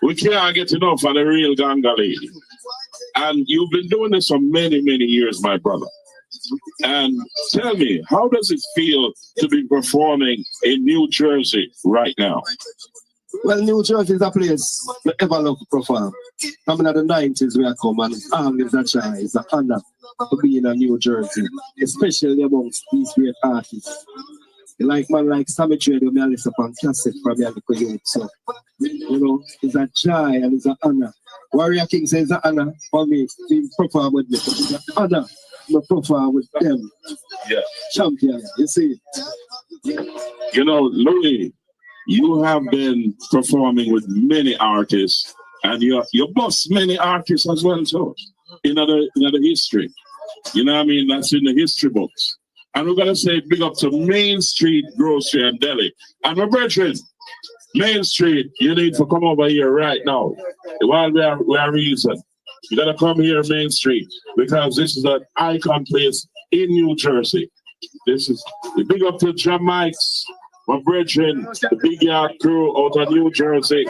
We can't get enough of the real Ganga lady. And you've been doing this for many, many years, my brother. And tell me, how does it feel to be performing in New Jersey right now? Well, New Jersey is a place I ever love to perform. I mean, in the 90s we are come and it's always a joy, it's an honor to be in a New Jersey, especially amongst these great artists. Like man like Sammy Trade, I listen on cassette from your little youth. So, you know, it's a joy and it's an honor. Warrior King says it's an honor for me to perform with me. It's an honor to perform with them. Yeah. Champion, you see. You know, Louis, you have been performing with many artists and you boss many artists as well, too, in other history. You know what I mean? That's in the history books. And we're going to say big up to Main Street Grocery and Deli. And my brethren, Main Street, you need to come over here right now. While we are reason. You got to come here, Main Street, because this is an icon place in New Jersey. This is the big up to Jamaics, my brethren, the big yard crew out of New Jersey.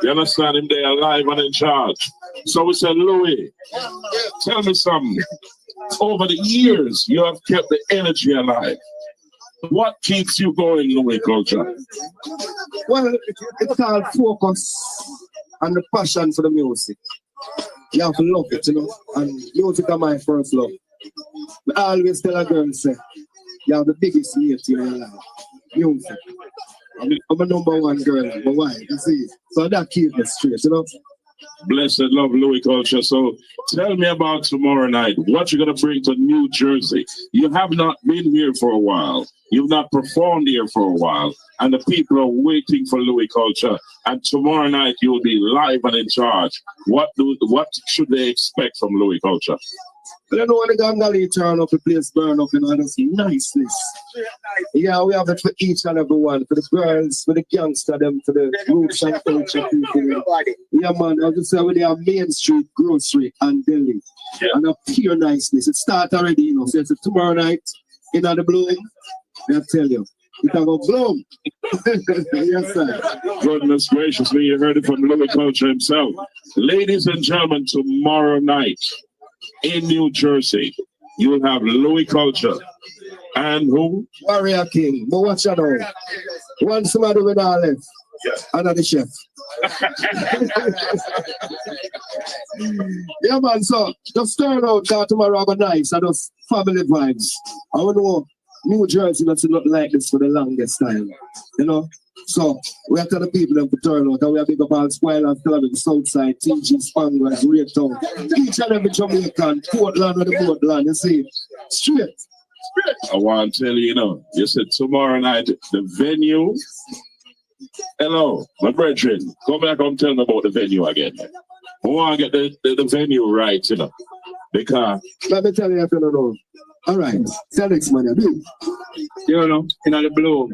You understand him? They are alive and in charge. So we said, Louis, tell me something. Over the years, you have kept the energy alive. What keeps you going, Louis Culture? Well, it's called focus and the passion for the music. You have to love it, you know, and music is my first love. I always tell a girl, say, you have the biggest mate in your life, music. I'm a number one girl, but why? You see, so that keeps me straight, you know. Blessed love, Louis Culture. So tell me about tomorrow night. What you're going to bring to New Jersey? You have not been here for a while. You've not performed here for a while. And the people are waiting for Louis Culture. And tomorrow night you will be live and in charge. What should they expect from Louis Culture? I don't know when the Gangali turn up, the place burn up, you know, that's niceness. Yeah, we have it for each and every one, for the girls, for the gangster, them, for the roots and culture people. Yeah, man, I just say we have Main Street Grocery and Deli. Yeah. And a pure niceness. It starts already, you know, so it's tomorrow night, in the bloom, I tell you. You can go bloom. Yes, sir. Goodness gracious me, you heard it from Louis Culture himself. Ladies and gentlemen, tomorrow night, in New Jersey, you will have Louis Culture and who? Warrior King. But watch out now. One somebody with all left. Yeah. Another chef. Yeah, man. So just turn out tomorrow have a nice and just family vibes. I don't know. New Jersey that's not like this for the longest time. You know? So we have to tell the people to turn out and we have big up all Spoil and Television, Southside, TG, Spangler, Great Town. Each and every Jamaican, Portland with the Portland, you see. Straight. I want to tell you, you know, you said tomorrow night, the venue. Hello, my brethren, come back and tell me about the venue again. I want to get the venue right, you know, because... Let me tell you if you don't know. All right, Felix, man, you know, in the bloom.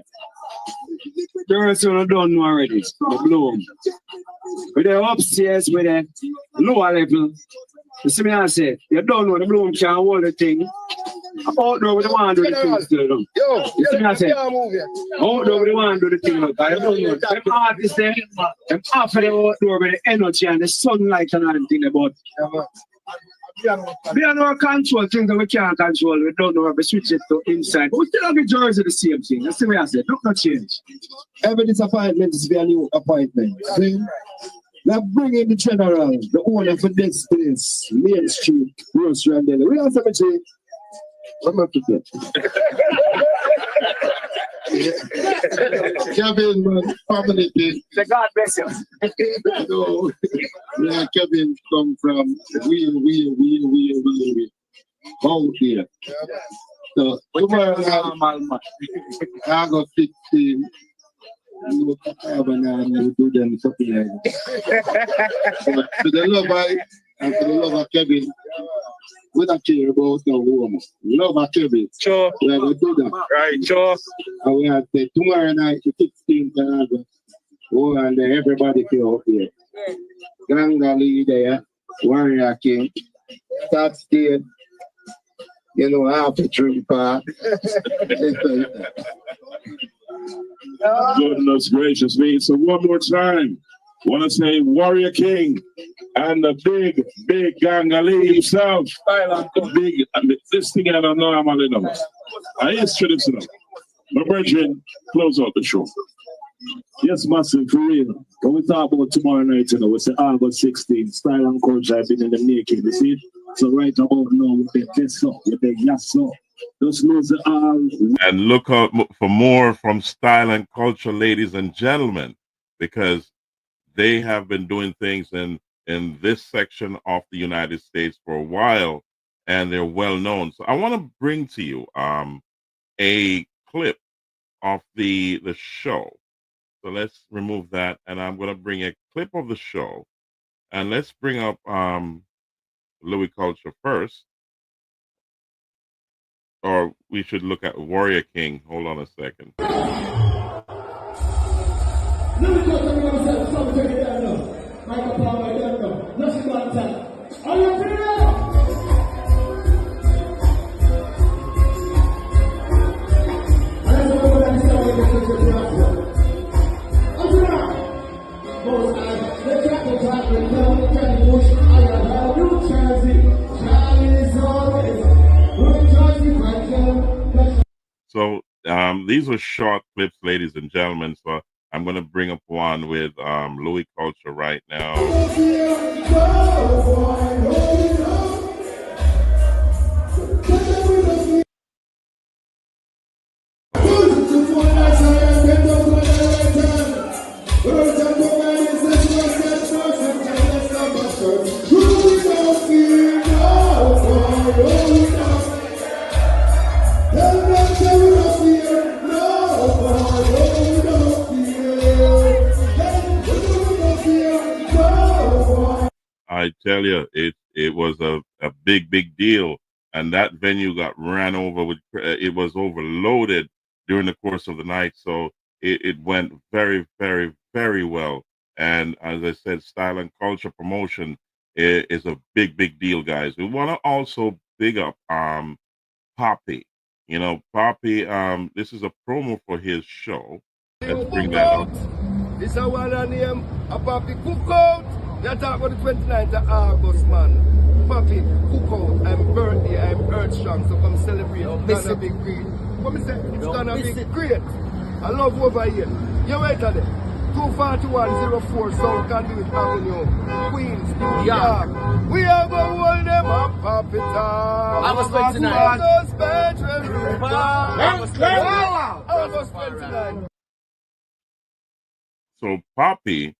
The rest of you don't know already, the bloom. With the upstairs, with the lower level, you see me I say, you don't know the bloom can't hold the thing. Outdoor with the one do the thing still. You see me I say, outdoor with the one do the thing. I don't know. Them artists there, them half of the outdoor with the energy and the sunlight and everything about. We are no control things that we can't control. We don't know how to switch it to inside. But we still have the Jersey the same thing. That's the way I said. Don't not change. Every disappointment is a new appointment. We are bringing the general, the owner for this place, Main Street, Grocery and Deli. We are cemetery. What am I to Kevin, man, family thing. The God bless you. No, yeah, Kevin come from we out there. So tomorrow I got 15. You do them something like that. For the love and for the love of Kevin, we don't care about no woman. Love of Kevin. Sure. We are going to do that. Right, sure. And we have to tomorrow night, the 16th of August, Oh, and everybody feel up here. Gangali there, Warrior King, South State, you know, half a drink part. Goodness gracious me. So one more time, want to say Warrior King and the big Gangali himself. Big, this thing I don't know how many numbers. I used to this enough. My brethren, close out the show. Yes, massive, for real. When we talk about tomorrow night, you know, it's the August 16th. Style and culture have been in the making, you see? So right about now, with the Tesso, with the Yasso, those knows the all. And look out for more from Style and Culture, ladies and gentlemen, because they have been doing things in this section of the United States for a while, and they're well known. So I want to bring to you a clip of the show. So let's remove that, and I'm going to bring a clip of the show, and let's bring up Louis Culture first, or we should look at Warrior King. Hold on a second. Are you ready? So these are short clips, ladies and gentlemen. So I'm going to bring up one with Louis Culture right now. I tell you, it was a big deal, and that venue got ran over with. It was overloaded during the course of the night, so it went very well. And as I said, Style and Culture Promotion is a big deal, guys. We want to also big up Poppy. You know, Poppy. This is a promo for his show. Let's bring that up. This is one name, a Poppy Cookout. They talk about the 29th of August, man. Poppy Cookout. I'm birthday, I'm earth strong, so come celebrate. It's gonna be great. What me say? It's gonna be great. I love over here. You wait at it. 24104 South Conduit Avenue, Queens, New York. We are going to hold them up, Poppy Town. August 29th. August 29th. So Poppy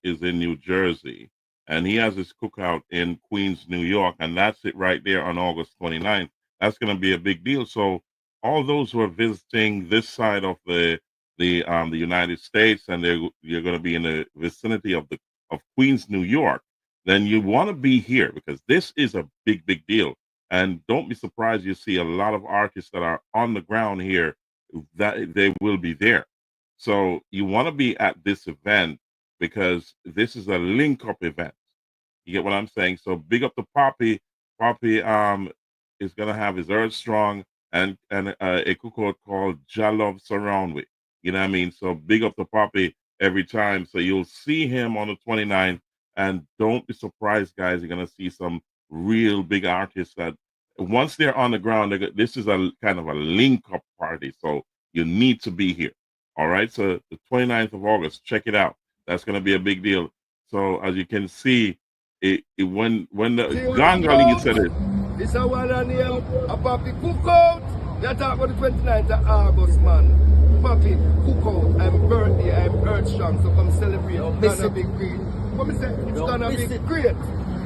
is in New Jersey, and he has his cookout in Queens, New York, and that's it right there on August 29th. That's going to be a big deal. So all those who are visiting this side of the United States, and you're going to be in the vicinity of Queens, New York, then you want to be here because this is a big deal. And don't be surprised you see a lot of artists that are on the ground here that they will be there. So you want to be at this event because this is a link-up event. You get what I'm saying? So big up to Poppy. Poppy is going to have his Earth Strong and a cookout called Jalove Surround With. You know what I mean? So big up to Poppy every time. So you'll see him on the 29th. And don't be surprised, guys. You're going to see some real big artists that once they're on the ground, this is a kind of a link-up party. So you need to be here. All right. So the 29th of August, check it out. That's going to be a big deal. So as you can see, when the Gangali said it. This is one name, a Poppy Cookout. They talk about the 29th of August, man. Poppy Cookout. I'm birthday, I'm earth strong, so come celebrate. It's gonna be great. What me say? It's gonna be great.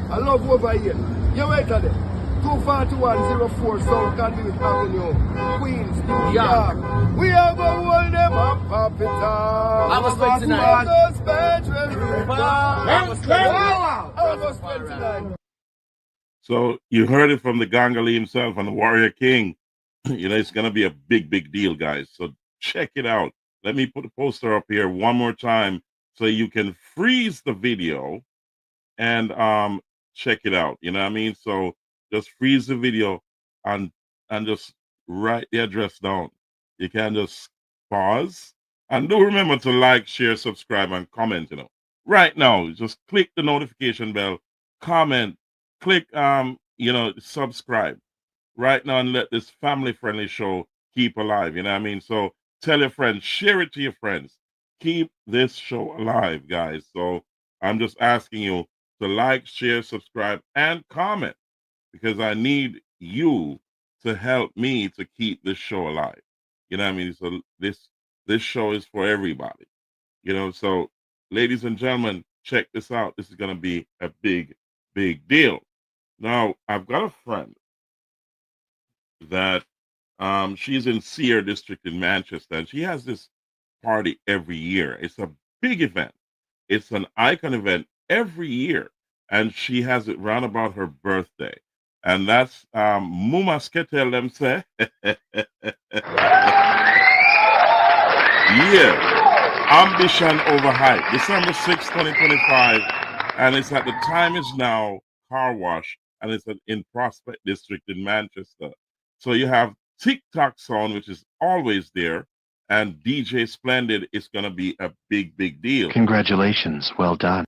I love over here. You wait at it. 24104 South Conduit Avenue, Queens, New York. We are going to hold them up, Poppy Town. August 29th. August 29th. So you heard it from the Gangali himself and the Warrior King. You know, it's going to be a big deal, guys. So check it out. let me put the poster up here one more time so you can freeze the video and check it out. You know what I mean? So just freeze the video and just write the address down. You can just pause and do remember to like, share, subscribe, and comment. You know, right now, just click the notification bell, comment, click subscribe right now, and let this family-friendly show keep alive. You know what I mean? So tell your friends, share it to your friends, keep this show alive, guys. So I'm just asking you to like, share, subscribe, and comment because I need you to help me to keep this show alive. You know what I mean? So this show is for everybody. You know, so ladies and gentlemen, check this out. This is gonna be a big, big deal. Now, I've got a friend that she's in Sear District in Manchester, and she has this party every year. It's a big event. It's an icon event every year, and she has it round about her birthday. And that's Mumaskete Lemse. Yeah. Ambition Over Hype. December 6, 2025. And it's at the Time Is Now car wash, and it's in Prospect District in Manchester. So you have TikTok Sound, which is always there, and DJ Splendid is going to be a big, big deal. Congratulations. Well done.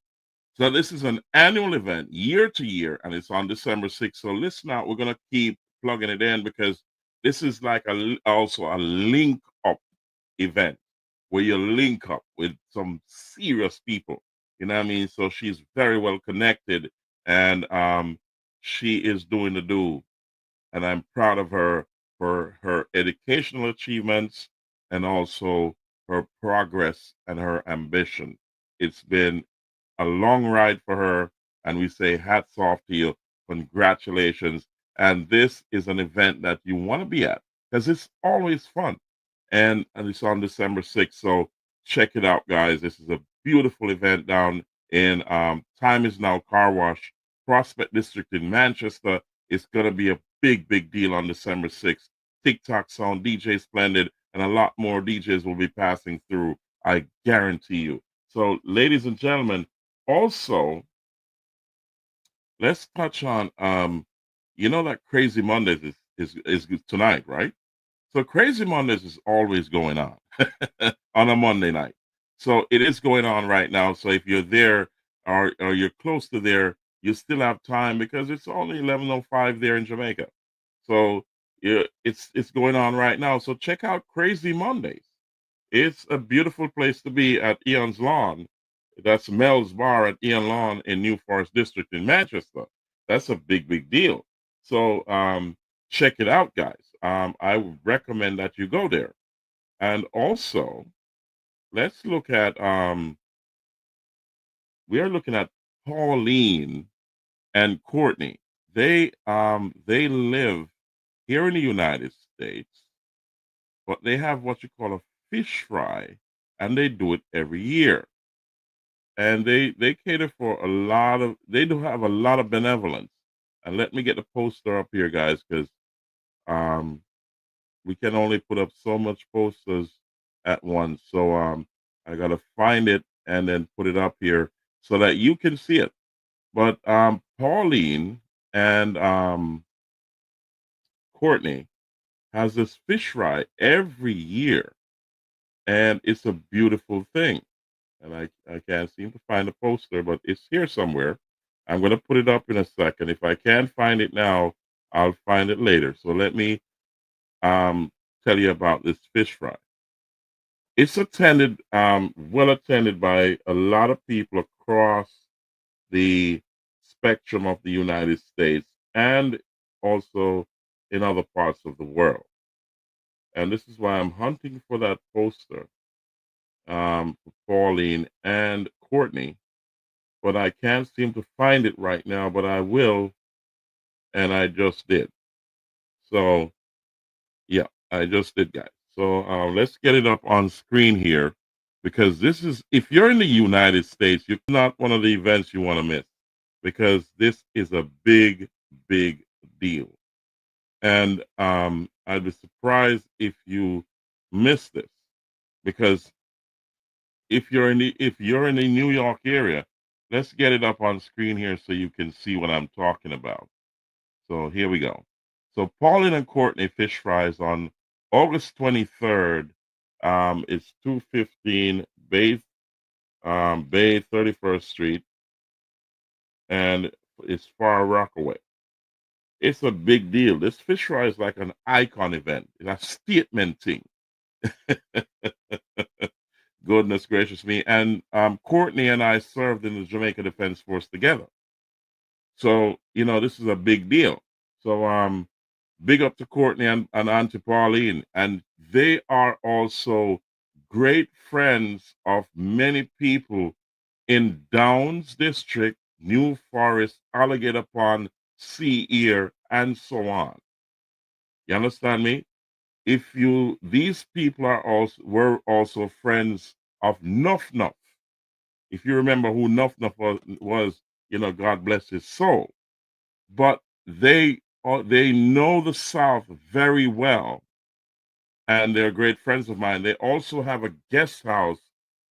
So this is an annual event, year to year, and it's on December 6th. So listen out, we're going to keep plugging it in because this is like also a link up event where you link up with some serious people. You know what I mean? So she's very well connected, and she is doing the do. And I'm proud of her for her educational achievements and also her progress and her ambition. It's been a long ride for her, and we say hats off to you. Congratulations. And this is an event that you want to be at because it's always fun. And it's on December 6th. So check it out, guys. This is a beautiful event down in Time Is Now Car Wash, Prospect District in Manchester. It's going to be a big, big deal on December 6th. TikTok Sound, DJ Splendid, and a lot more DJs will be passing through. I guarantee you. So, ladies and gentlemen, also, let's touch on, that Crazy Mondays is tonight, right? So Crazy Mondays is always going on on a Monday night. So it is going on right now. So if you're there or you're close to there, you still have time because it's only 11:05 there in Jamaica. So yeah, it's going on right now. So check out Crazy Mondays. It's a beautiful place to be at Ian's Lawn. That's Mel's Bar at Ian Lawn in New Forest District in Manchester. That's a big, big deal. So check it out, guys. I would recommend that you go there. And also, let's look at we are looking at Pauline and Courtney. They live here in the United States, but they have what you call a fish fry, and they do it every year. And they cater for they do have a lot of benevolence. And let me get the poster up here, guys, because we can only put up so much posters at once. So I gotta find it and then put it up here so that you can see it. But Pauline and Courtney has this fish fry every year, and it's a beautiful thing. And I can't seem to find the poster, but it's here somewhere. I'm gonna put it up in a second. If I can't find it now, I'll find it later. So let me tell you about this fish fry. It's attended, well attended by a lot of people across the spectrum of the United States and also in other parts of the world. And this is why I'm hunting for that poster for Pauline and Courtney, but I can't seem to find it right now, but I will, and I just did. So, yeah, I just did, guys. So let's get it up on screen here because this is, if you're in the United States, you're not one of the events you want to miss because this is a big, big deal. And I'd be surprised if you miss this because if you're in the New York area, let's get it up on screen here so you can see what I'm talking about. So here we go. So Pauline and Courtney fish fries on August 23rd. It's 215 Bay 31st Street, and it's Far Rockaway. It's a big deal. This fish fry is like an icon event. It's a statement thing. Goodness gracious me. And Courtney and I served in the Jamaica Defense Force together. So, this is a big deal. So big up to Courtney and Auntie Pauline. And they are also great friends of many people in Downs District, New Forest, Alligator Pond, Sea Ear, and so on. You understand me? These people were also friends of Nuff Nuff. If you remember who Nuff Nuff was, God bless his soul. But they know the South very well, and they're great friends of mine. They also have a guest house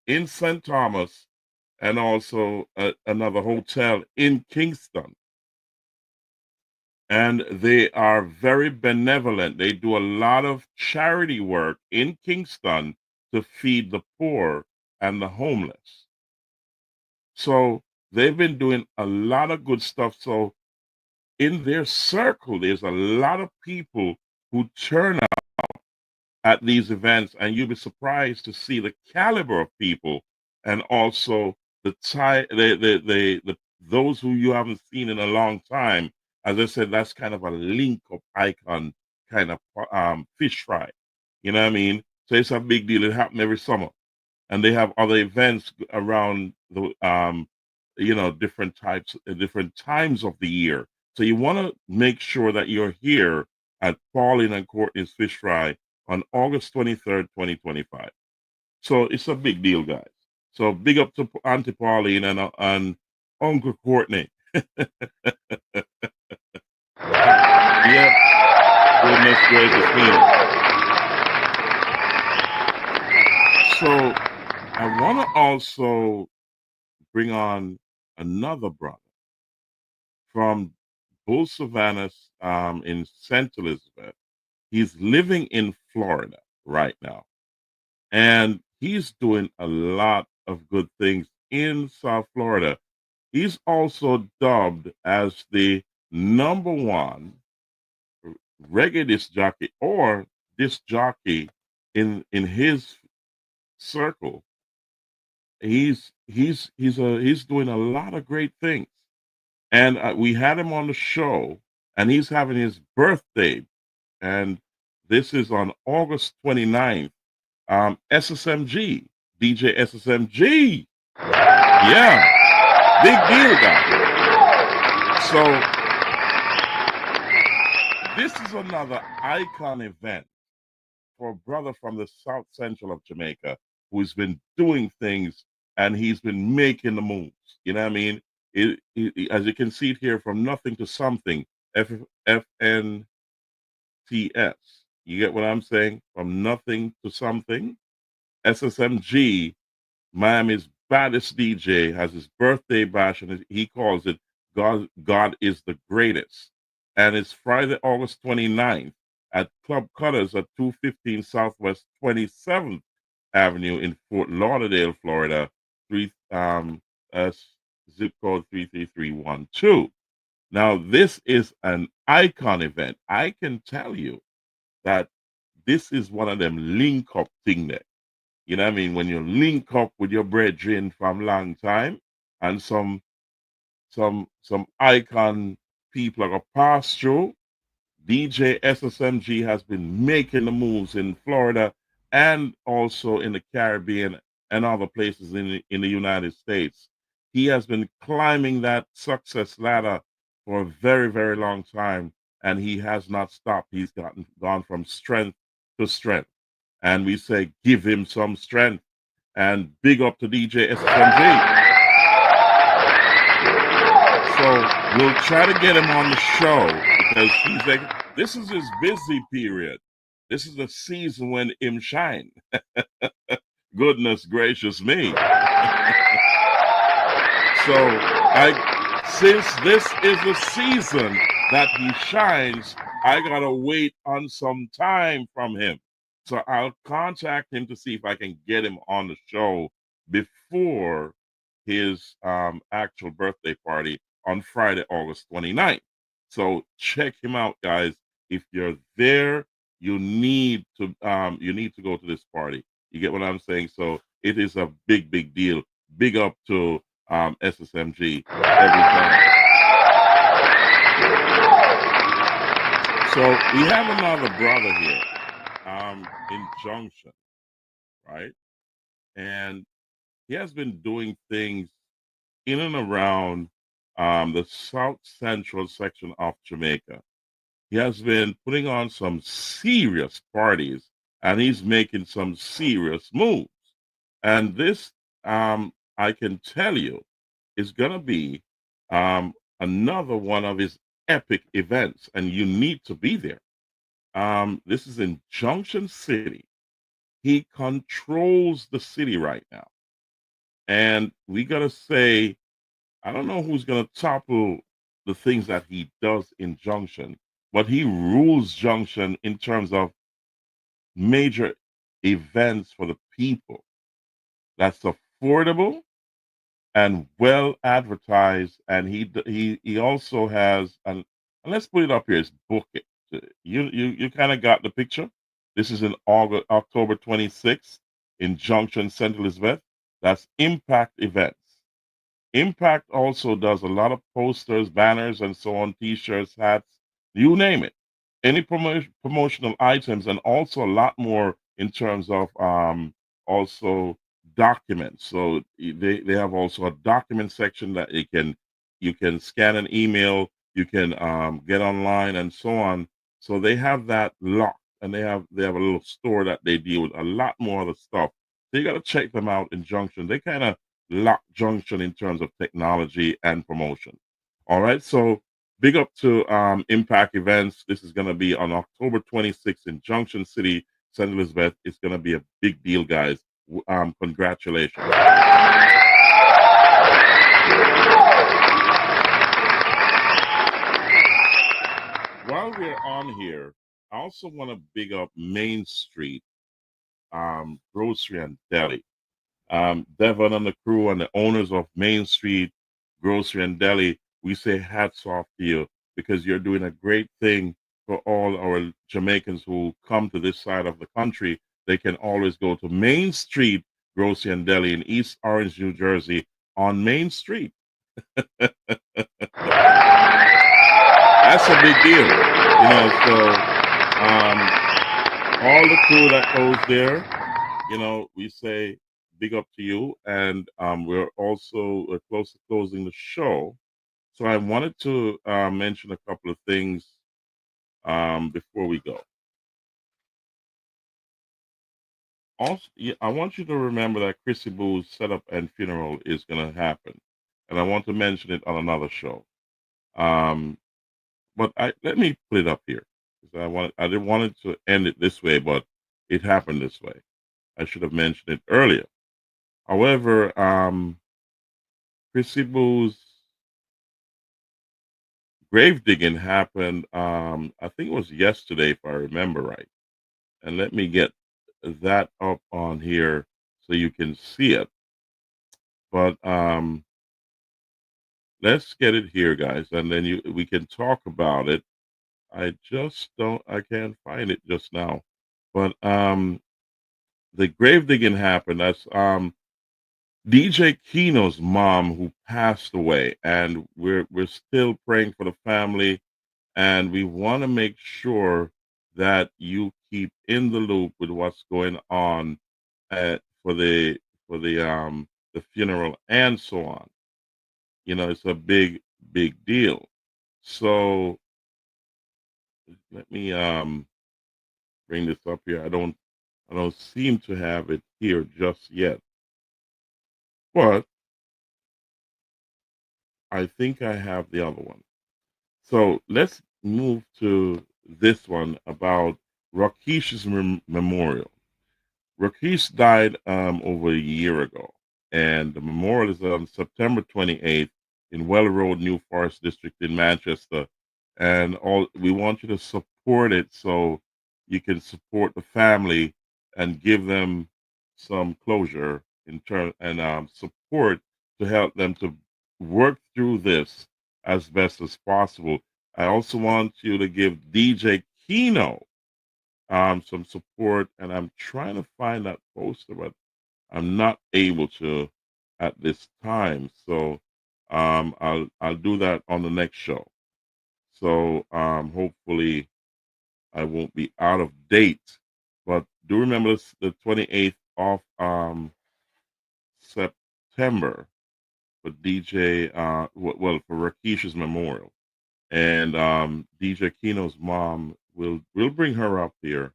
in St. Thomas and also another hotel in Kingston. And they are very benevolent. They do a lot of charity work in Kingston to feed the poor and the homeless. So they've been doing a lot of good stuff. So in their circle, there's a lot of people who turn out at these events, and you'll be surprised to see the caliber of people and also those who you haven't seen in a long time. As I said, that's kind of a link-up icon kind of fish fry. You know what I mean? So it's a big deal. It happens every summer. And they have other events around the, different times of the year. So you want to make sure that you're here at Pauline and Courtney's Fish Fry on August 23rd, 2025. So it's a big deal, guys. So big up to Auntie Pauline and Uncle Courtney. Yeah, goodness gracious me. So I want to also bring on another brother from Bull Savannah's in St. Elizabeth. He's living in Florida right now, and he's doing a lot of good things in South Florida. He's also dubbed as the #1 reggae disc jockey or disc jockey in his circle. He's doing a lot of great things, and we had him on the show, and he's having his birthday, and this is on August 29th. SSMG, DJ SSMG, yeah, big deal, guys. So this is another icon event for a brother from the South Central of Jamaica who's been doing things, and he's been making the moves. You know what I mean? As you can see it here, from nothing to something, FNTS. You get what I'm saying? From nothing to something. SSMG, Miami's baddest DJ, has his birthday bash, and he calls it God is the Greatest. And it's Friday, August 29th at Club Cutters at 215 Southwest 27th Avenue in Fort Lauderdale, Florida, zip code 33312. Now, this is an icon event. I can tell you that this is one of them link-up thing there. You know what I mean? When you link up with your brethren from long time, and some icon people are going to pass through, DJ SSMG has been making the moves in Florida and also in the Caribbean and other places in the United States. He has been climbing that success ladder for a very, very long time, and he has not stopped. He's gone from strength to strength. And we say, give him some strength. And big up to DJ SSMG. So we'll try to get him on the show because he's like, this is his busy period. This is the season when him shine. Goodness gracious me. So since this is the season that he shines, I gotta wait on some time from him. So I'll contact him to see if I can get him on the show before his actual birthday party on Friday, August 29th. So check him out, guys. If you're there, you need to go to this party. You get what I'm saying? So it is a big, big deal. Big up to SSMG every time. So we have another brother here in Junction, right? And he has been doing things in and around the South Central section of Jamaica. He has been putting on some serious parties, and he's making some serious moves. And this, I can tell you, is going to be another one of his epic events, and you need to be there. This is in Junction City. He controls the city right now. And we got to say, I don't know who's going to topple the things that he does in Junction, but he rules Junction in terms of major events for the people. That's affordable and well advertised, and he also has and let's put it up here. It's book it. You kind of got the picture. This is in October 26th in Junction, St. Elizabeth. That's Impact Events. Impact also does a lot of posters, banners, and so on, T-shirts, hats, you name it. Any promotional items, and also a lot more in terms of also documents. So they have also a document section that you can scan an email, you can get online and so on. So they have that locked, and they have a little store that they deal with a lot more of the stuff. So you got to check them out in Junction. They kind of lock Junction in terms of technology and promotion. All right, so big up to Impact Events. This is going to be on October 26th in Junction City, St. Elizabeth. It's going to be a big deal, guys. Congratulations. While we're on here, I also want to big up Main Street Grocery and Deli. Devon and the crew and the owners of Main Street Grocery and Deli, we say hats off to you because you're doing a great thing for all our Jamaicans who come to this side of the country. They can always go to Main Street Grocery and Deli in East Orange, New Jersey on Main Street. That's a big deal, you know. So all the crew that goes there, you know, we say big up to you, and we're also close to closing the show. So I wanted to mention a couple of things before we go. Also, I want you to remember that Chrissy Boo's setup and funeral is going to happen, and I want to mention it on another show. But let me put it up here because I didn't want it to end it this way, but it happened this way. I should have mentioned it earlier. However, Chrissy Boo's grave digging happened, I think it was yesterday, if I remember right. And let me get that up on here so you can see it. But let's get it here, guys, and then we can talk about it. I can't find it just now. But the grave digging happened. That's DJ Keno's mom who passed away, and we're still praying for the family, and we want to make sure that you keep in the loop with what's going on for the funeral and so on. You know, it's a big deal. So let me bring this up here. I don't seem to have it here just yet, but I think I have the other one. So let's move to this one about Rakish's memorial. Rakesh died over a year ago, and the memorial is on September 28th in Well Road, New Forest District in Manchester. And we want you to support it so you can support the family and give them some closure in turn and support to help them to work through this as best as possible. I also want you to give DJ Kino some support, and I'm trying to find that poster, but I'm not able to at this time. So I'll do that on the next show. So hopefully I won't be out of date. But do remember this, the 28th of September for DJ well for Rakesh's memorial. And DJ Kino's mom we'll bring her up here.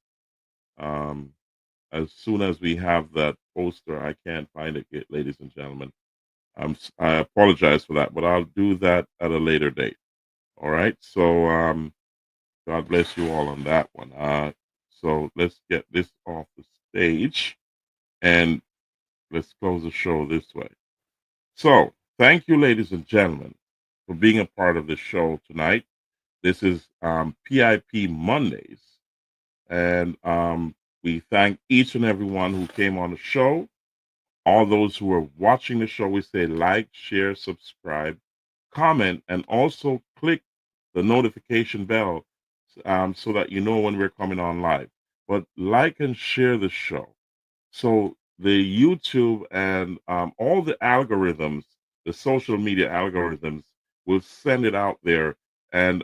As soon as we have that poster. I can't find it yet, ladies and gentlemen. I apologize for that, but I'll do that at a later date. All right. So God bless you all on that one. So let's get this off the stage and let's close the show this way. So thank you, ladies and gentlemen, for being a part of the show tonight. This is PIP Mondays, and we thank each and everyone who came on the show. All those who are watching the show, we say like, share, subscribe, comment, and also click the notification bell so that you know when we're coming on live. But like and share the show. So the YouTube and all the algorithms, the social media algorithms, will send it out there and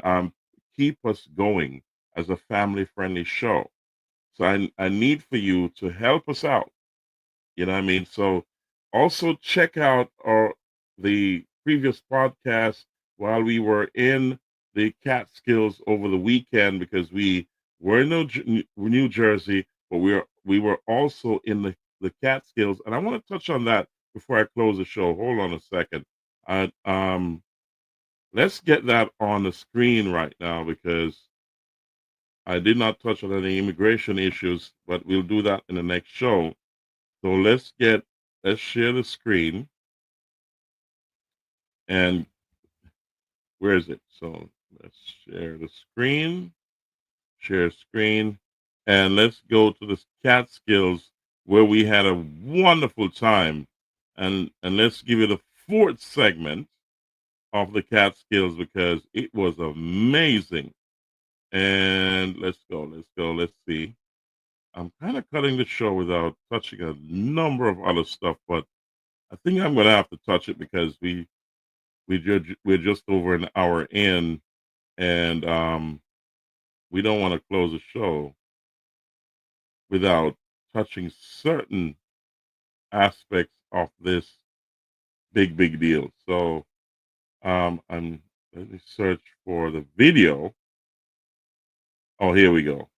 keep us going as a family-friendly show. So I need for you to help us out. You know what I mean? So also check out the previous podcast while we were in the Catskills over the weekend, because we were in New Jersey, but we were also in the Catskills. And I want to touch on that before I close the show. Hold on a second. Let's get that on the screen right now, because I did not touch on any immigration issues, but we'll do that in the next show. So let's share the screen. And where is it? So let's share the screen, and let's go to the Catskills where we had a wonderful time. And let's give you the fourth segment of the Catskills because it was amazing. And let's see. I'm kind of cutting the show without touching a number of other stuff, but I think I'm going to have to touch it because we're just over an hour in, and we don't want to close the show without touching certain aspects of this big deal. So let me search for the video. Oh, here we go.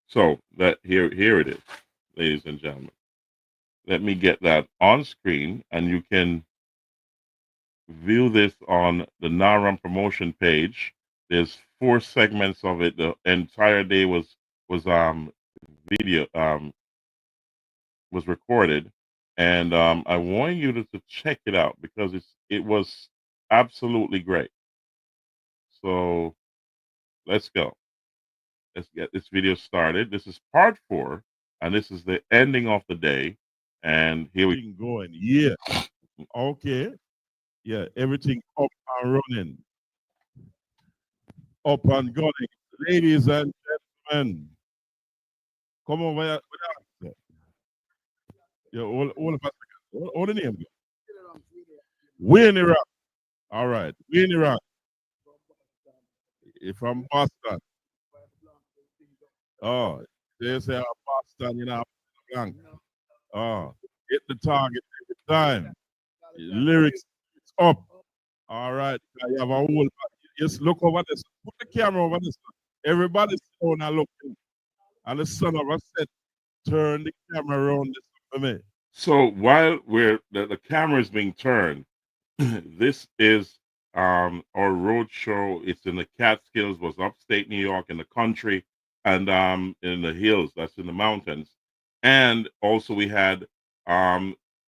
So that here it is, ladies and gentlemen. Let me get that on screen, and you can view this on the NARAM promotion page. There's 4 segments of it. The entire day was video was recorded, and I want you to check it out because it was absolutely great. So let's go. Let's get this video started. This is part 4, and this is the ending of the day. And here we going. Yeah. Okay. Yeah, everything up and running. Up and going. Ladies and gentlemen, come over here. Yeah, all the name. Winnie Rock. All right. Winnie Rock. From Boston. Oh, they say Boston, you know, blank. Oh, hit the target every time. Lyrics up. All right. You have a whole. Just look over this. Put the camera over this. Everybody's on and looking. And the son of a set, turn the camera around this for me. So while the camera is being turned, this is our road show. It's in the Catskills, was upstate New York in the country. and in the hills, that's in the mountains. And also we had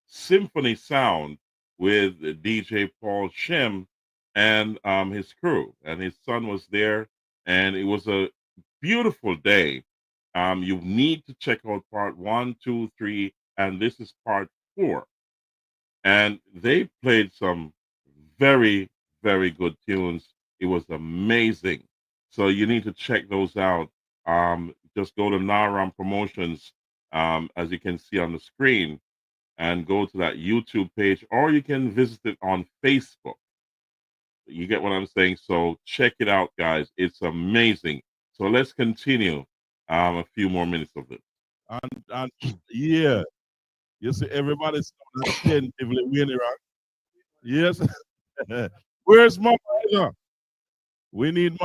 Symphony Sound with DJ Paul Shim and his crew, and his son was there, and it was a beautiful day. You need to check out part 1, 2, 3, and this is part 4. And they played some very, very good tunes. It was amazing. So you need to check those out. Just go to Naram Promotions, as you can see on the screen, and go to that YouTube page, or you can visit it on Facebook. You get what I'm saying? So check it out, guys. It's amazing. So let's continue a few more minutes of it. And yeah, you see, everybody's attentively winning, right? Yes. Where's Mama Eva? We need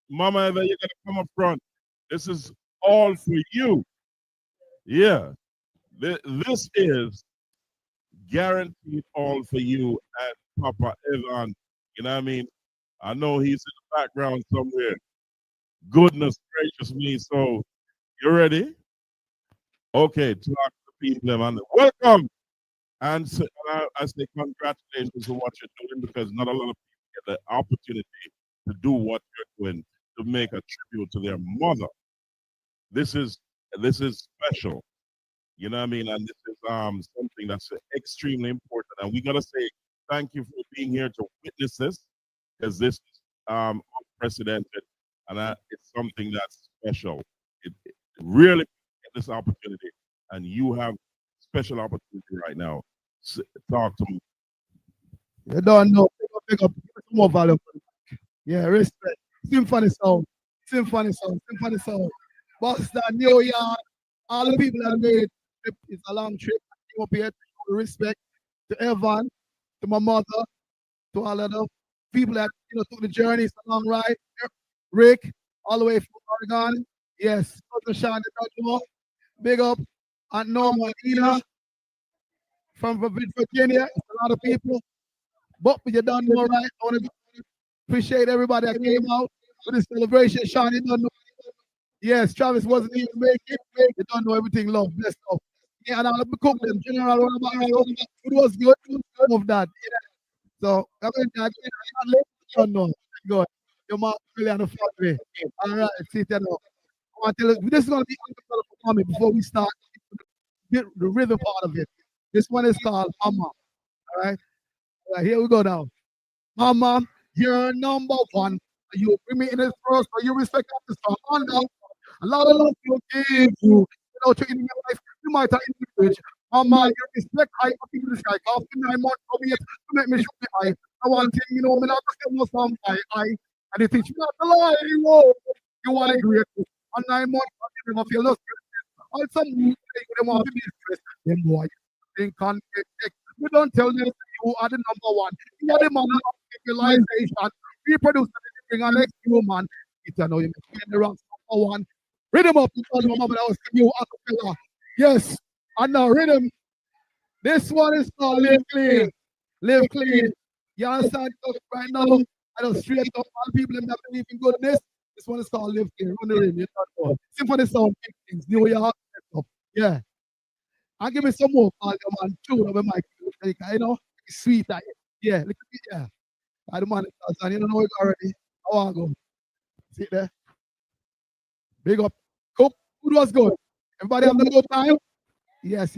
Mama Eva, you gotta come up front. This is all for you. Yeah. This is guaranteed all for you and Papa Evan. You know what I mean? I know he's in the background somewhere. Goodness gracious me. So, you ready? Okay, talk to the people, man. Welcome. And so, I say congratulations for what you're doing, because not a lot of people get the opportunity to do what you're doing, to make a tribute to their mother. This is special. You know what I mean? And this is something that's extremely important. And we gotta say thank you for being here to witness this, because this is unprecedented, and it's something that's special. It really get this opportunity, and you have special opportunity right now. Talk to me. You don't know. Pick up some more value. Yeah, respect. Symphony sound. Symphony sound. Symphony sound. Boston, New York, all the people that made it. It's a long trip. Came up here. Respect to Evan, to my mother, to all of the people that took the journey. It's a long ride. Rick, all the way from Oregon. Yes, Sean, big up. And Norma, Ina from Virginia. A lot of people. But you don't know, right? I want to appreciate everybody that came out for this celebration. Sean, you don't know. Yes, Travis wasn't even making it. You don't know everything, love. Bless up. Yeah, and I'll cook them. General, it was good. Of that. Yeah. So, I don't know. Good. Your mom really on the front way. All right, see that now. I want to tell you, this is going to be for me before we start the rhythm part of it. This one is called Mama. All right. All right, here we go now. Mama, you're number one. You bring me in this first, but you respect the song. A lot of love you give you. To in your life, you might have in the bridge. Mama, you respect high up in the sky. After 9 months of it, to make me show me high. I want thing, me not to say no song high. And they teach me not to lie. You want to great. On 9 months, you never feel no stress. All some you want to be stressed. Then boy, think on you don't tell them you are the number one. You are the man of civilization. Reproduce everything and next human. It's a know you make the wrong number one. Rhythm up because my mama was you acapella. Yes, and now rhythm. This one is called Live Clean. Live Clean. You understand right now? I don't straight up all people that believe in goodness. This one is called Live Clean. Run the rhythm. You don't know. Symphony sound things. New York. Yeah. And give me some more call your man. Tune over my you know, it's sweet. Yeah, look at it. Yeah. I don't mind it. You don't know it already. I want to go. Sit there. Big up. Cook. Food was good. Everybody have a good time? Yes.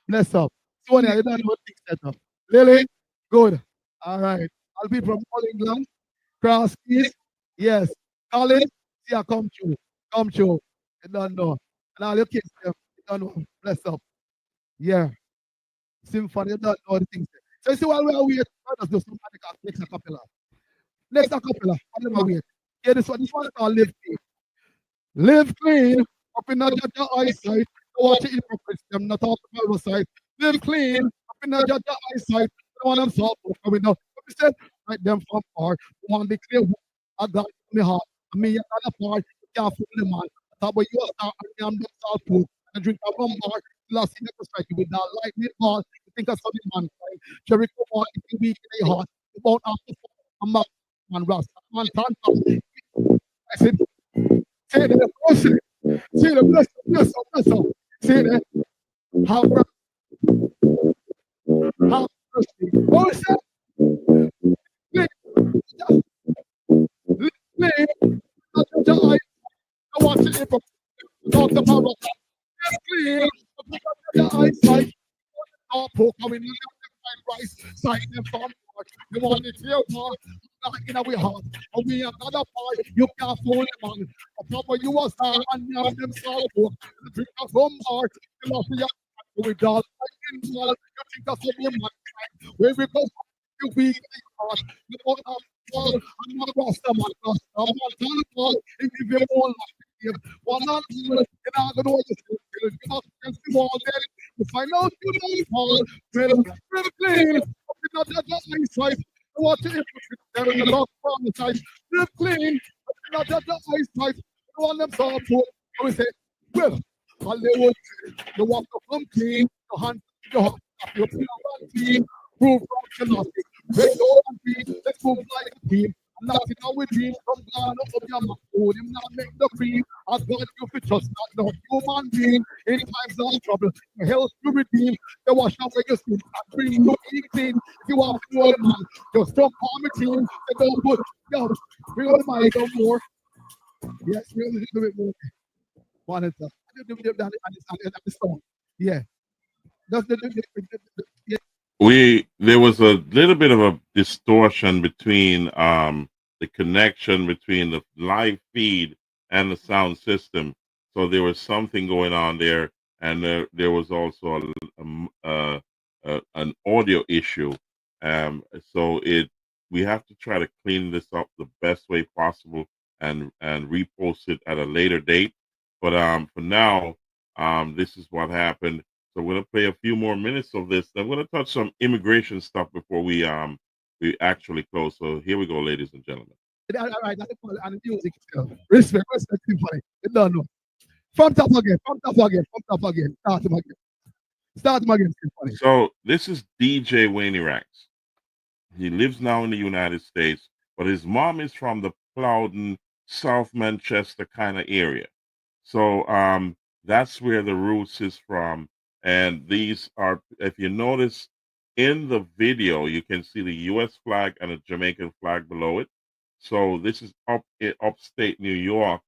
Bless up. Sonia, you don't know what things set up. Lily, good. All right. I'll be from all England. Cross East. Yes. Colin, see I come true. Come true. You don't know. And all your kids, you don't know. Bless up. Yeah. Symphony, you don't know the things. So you see while we are waiting, let us do some next acapella. Next acapella. While we wait. Yeah, this one is called Live Clean. Live clean, up in the eyesight. Watch it hypocrites, them not talk about the side. Live clean, up in the eyesight. The one I'm soft coming down. But we said, like them from far. One big clear, I got in my heart. I mean, you're not a part, you can't fool the man. I thought, but you are star, and I'm not salt food. And drink a rum bar, last thing to strike you with that lightning ball. You think of something man, Jericho ball, if you weak in your heart, you won't have to fall. I'm not man, Rasta, man, Tanta. I said, Say that. See the bless up. See that. How mercy. What was that? I want to talk tomorrow. Clean. The eyesight. All pork coming in rice, sight them from work. You want it here, man? Not in our heart. And we are not a part. You can't fool them, man. A proper you are star and now them salt pork. Drink of rum heart. You love your with all like in all. You think that's what you man. Where we go, you weak heart. You don't have all. I'm not a rasta man. I'm not a ball. If you give all life. One on you know, I know what you're saying. To find out you don't fall, well, clean. Not just eyesight. I want to there in the lost from the side. Live clean. Not just eyesight. I want them so poor. I will say, well, Hollywood, you want to come clean, your hands, your team, prove from the let's go and be, let's move like a team. Nothing now we dream from God up your mouth. Him not make the cream. As God you fit just not no human being. In times of trouble, the help you redeem. The wash away your sin and bring you clean. You are pure man. Just jump on the team. They don't put yo. We got the mic on more. Yes, we got a little bit more. One at the song. Yeah. That's yeah. There was a little bit of a distortion between the connection between the live feed and the sound system. So there was something going on there, and there was also an audio issue. So we have to try to clean this up the best way possible and repost it at a later date. But for now, this is what happened. So we're gonna play a few more minutes of this. I'm gonna touch some immigration stuff before we actually close. So here we go, ladies and gentlemen. All right, and the music. Respect, symphony. You don't know. From top again. Start him again, symphony. So this is DJ Wayne Ranks. He lives now in the United States, but his mom is from the Plowden, South Manchester kind of area. So that's where the roots is from. And these are, if you notice in the video, you can see the U.S. flag and a Jamaican flag below it. So this is upstate New York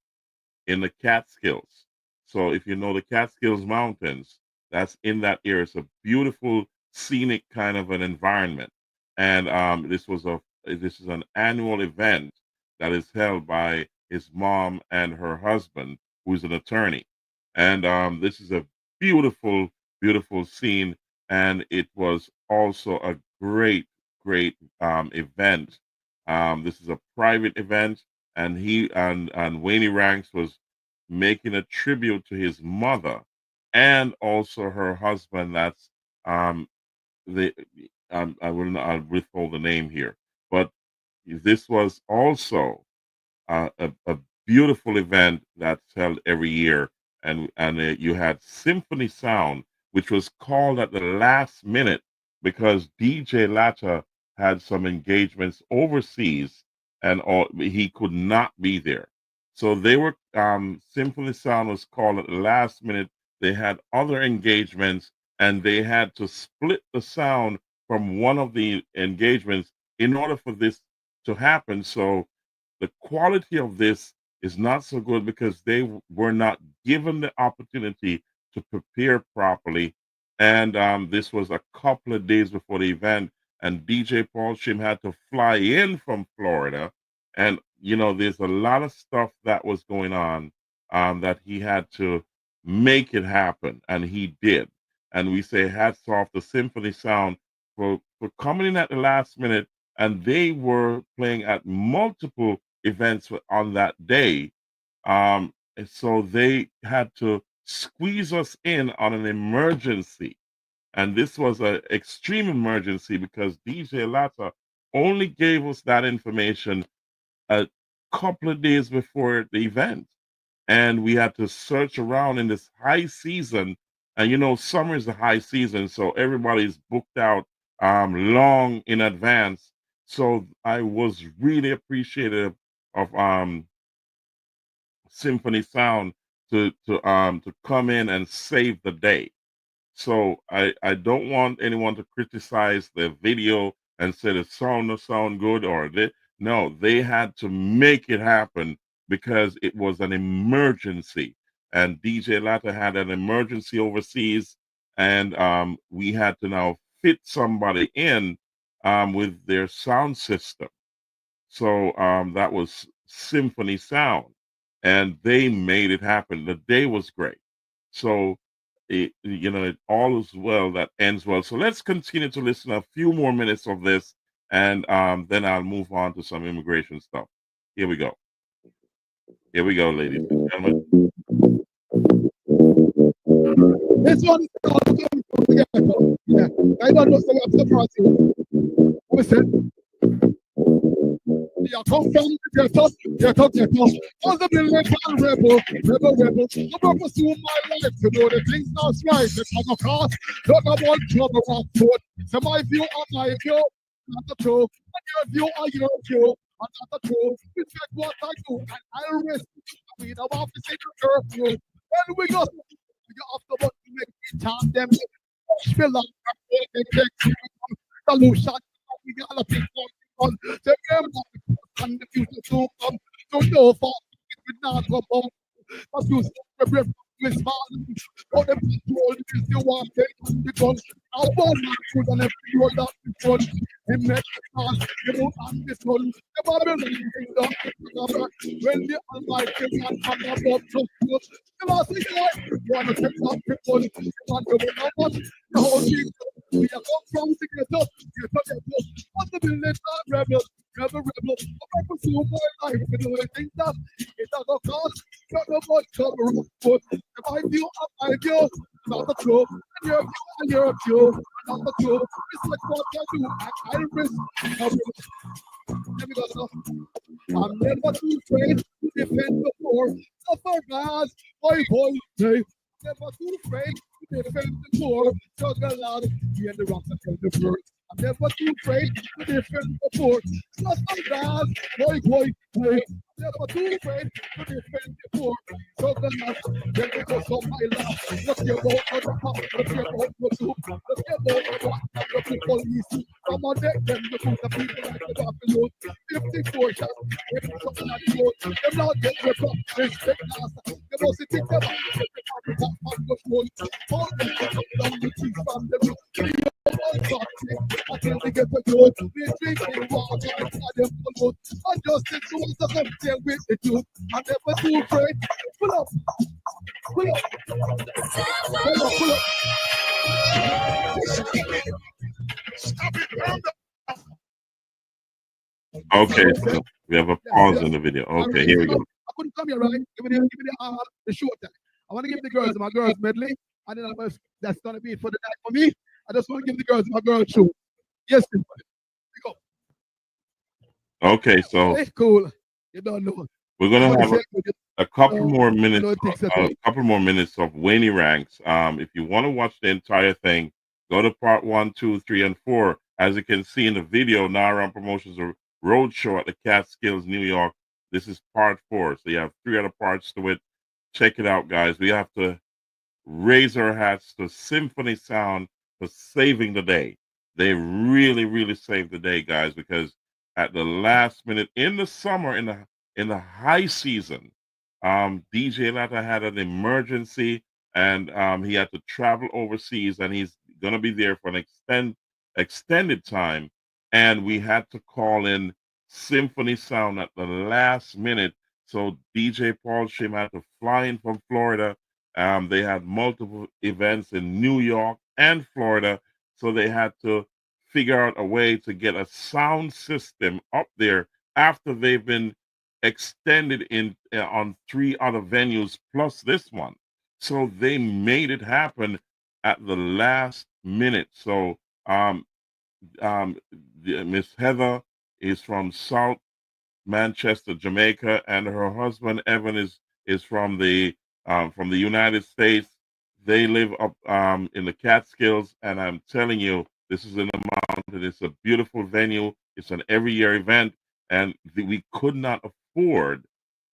in the Catskills. So if you know the Catskills Mountains, that's in that area. It's a beautiful, scenic kind of an environment. And this is an annual event that is held by his mom and her husband, who's an attorney. And this is a beautiful, beautiful scene. And it was also a great event. This is a private event, and he and Wayne Ranks was making a tribute to his mother and also her husband. That's I I'll withhold the name here, but this was also a beautiful event that's held every year, and you had symphony sound, which was called at the last minute because DJ Latta had some engagements overseas, and he could not be there. So they were symphony sound was called at the last minute. They had other engagements, and they had to split the sound from one of the engagements in order for this to happen. So the quality of this is not so good because they were not given the opportunity to prepare properly. And this was a couple of days before the event, and DJ Paul Shim had to fly in from Florida. And, there's a lot of stuff that was going on that he had to make it happen, and he did. And we say hats off to Symphony Sound for coming in at the last minute, and they were playing at multiple events on that day. And so they had to squeeze us in on an emergency. And this was an extreme emergency because DJ Latta only gave us that information a couple of days before the event. And we had to search around in this high season. And summer is the high season, so everybody's booked out long in advance. So I was really appreciative of Symphony Sound to come in and save the day. So I don't want anyone to criticize the video and say the sound no sound good or no, they had to make it happen because it was an emergency. And DJ Latta had an emergency overseas, and we had to now fit somebody in with their sound system. So that was Symphony Sound, and they made it happen. The day was great. So it all is well that ends well. So let's continue to listen to a few more minutes of this, and then I'll move on to some immigration stuff. Here we go. Here we go, ladies and gentlemen. This one is called together. Yeah. I don't know, so I'm surprised. Listen. You come from the ghetto. On the building, rebel. I'm going to pursue my life to know the things that's right. Because of course, don't know about trouble or food. So my view are my view, not the truth. And your view are your view, and not the truth. Respect what I do, and I'll risk. We don't want to see the curfew. Then we go. You have to make me time them. Fill up the solution. We got a big one. The game and the future to come. So no for it will not come home. As you say, Miss Martin, all the people is the one taking the gun. Our one man should have every roll up the front. He met the chance, he won't hand this gun. The Babylon when the Almighty man come above to us. The last thing you want to take up the gun. You want to win how much? The whole thing. We are come from the ghetto. On the village, rebel. I'm pursue my life with the things that it doesn't cost. Not about trouble, but if I view up my view, not the truth. And your view, not the truth. It's like what I do, I risk. Let me go. I'm never too afraid to defend the poor. Suffer God, my boy, say. Never too afraid to defend the poor. Struggle out, hear the rocks and the birds. I'm never too afraid to defend the poor. Suffer God, my boy, say. Never too afraid to defend the poor. Struggle out, then we go so my love. Let's get out of the pop, let's get out of the soup. Let's get out of the police. Come on, them to put the people like the buffalo. 54 shots, every shot on the road. Them not get ripped up, respect us. The most it takes them out, the top on the phone. All them to come down the cheese from the roof. Until they get the road, we drinking water, and them follow. And justice to us, come there with the truth. I'm never too afraid. Pull up. Stop it, Okay, so we have a pause in the video. Okay, here we go. I couldn't come here, right? Give me the short time. I want to give the girls my girls medley, and then that's going to be it for the night for me. I just want to give the girls my girls show. Yes, go. Okay, so cool. You don't know. We're gonna have a couple more minutes. A couple more minutes of Winnie Ranks. If you want to watch the entire thing, go to part 1, 2, 3, and 4. As you can see in the video, Naram Promotions a roadshow at the Catskills, New York. This is part 4, so you have 3 other parts to it. Check it out, guys. We have to raise our hats to Symphony Sound for saving the day. They really, really saved the day, guys, because at the last minute in the summer, in the high season, DJ Latta had an emergency, and he had to travel overseas, and he's going to be there for an extended time, and we had to call in Symphony Sound at the last minute. So DJ Paul Shim had to fly in from Florida. They had multiple events in New York and Florida, so they had to figure out a way to get a sound system up there after they've been extended on 3 other venues plus this one. So they made it happen at the last minute. So Miss Heather is from South Manchester, Jamaica, and her husband Evan is from the United States. They live up in the Catskills, and I'm telling you, this is in the mountain. It's a beautiful venue. It's an every year event, and we could not afford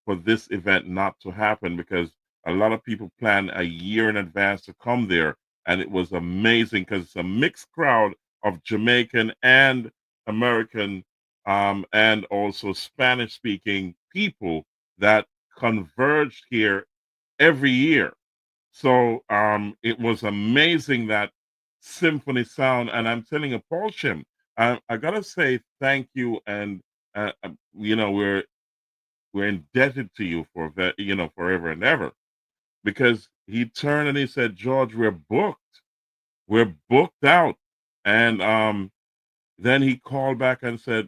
for this event not to happen, because a lot of people plan a year in advance to come there. And it was amazing because it's a mixed crowd of Jamaican and American and also Spanish speaking people that converged here every year. So it was amazing, that symphony sound. And I'm telling you, Paul Shim, I gotta say thank you, and we're indebted to you for that, forever and ever, because he turned and he said, George, we're booked out, and then he called back and said,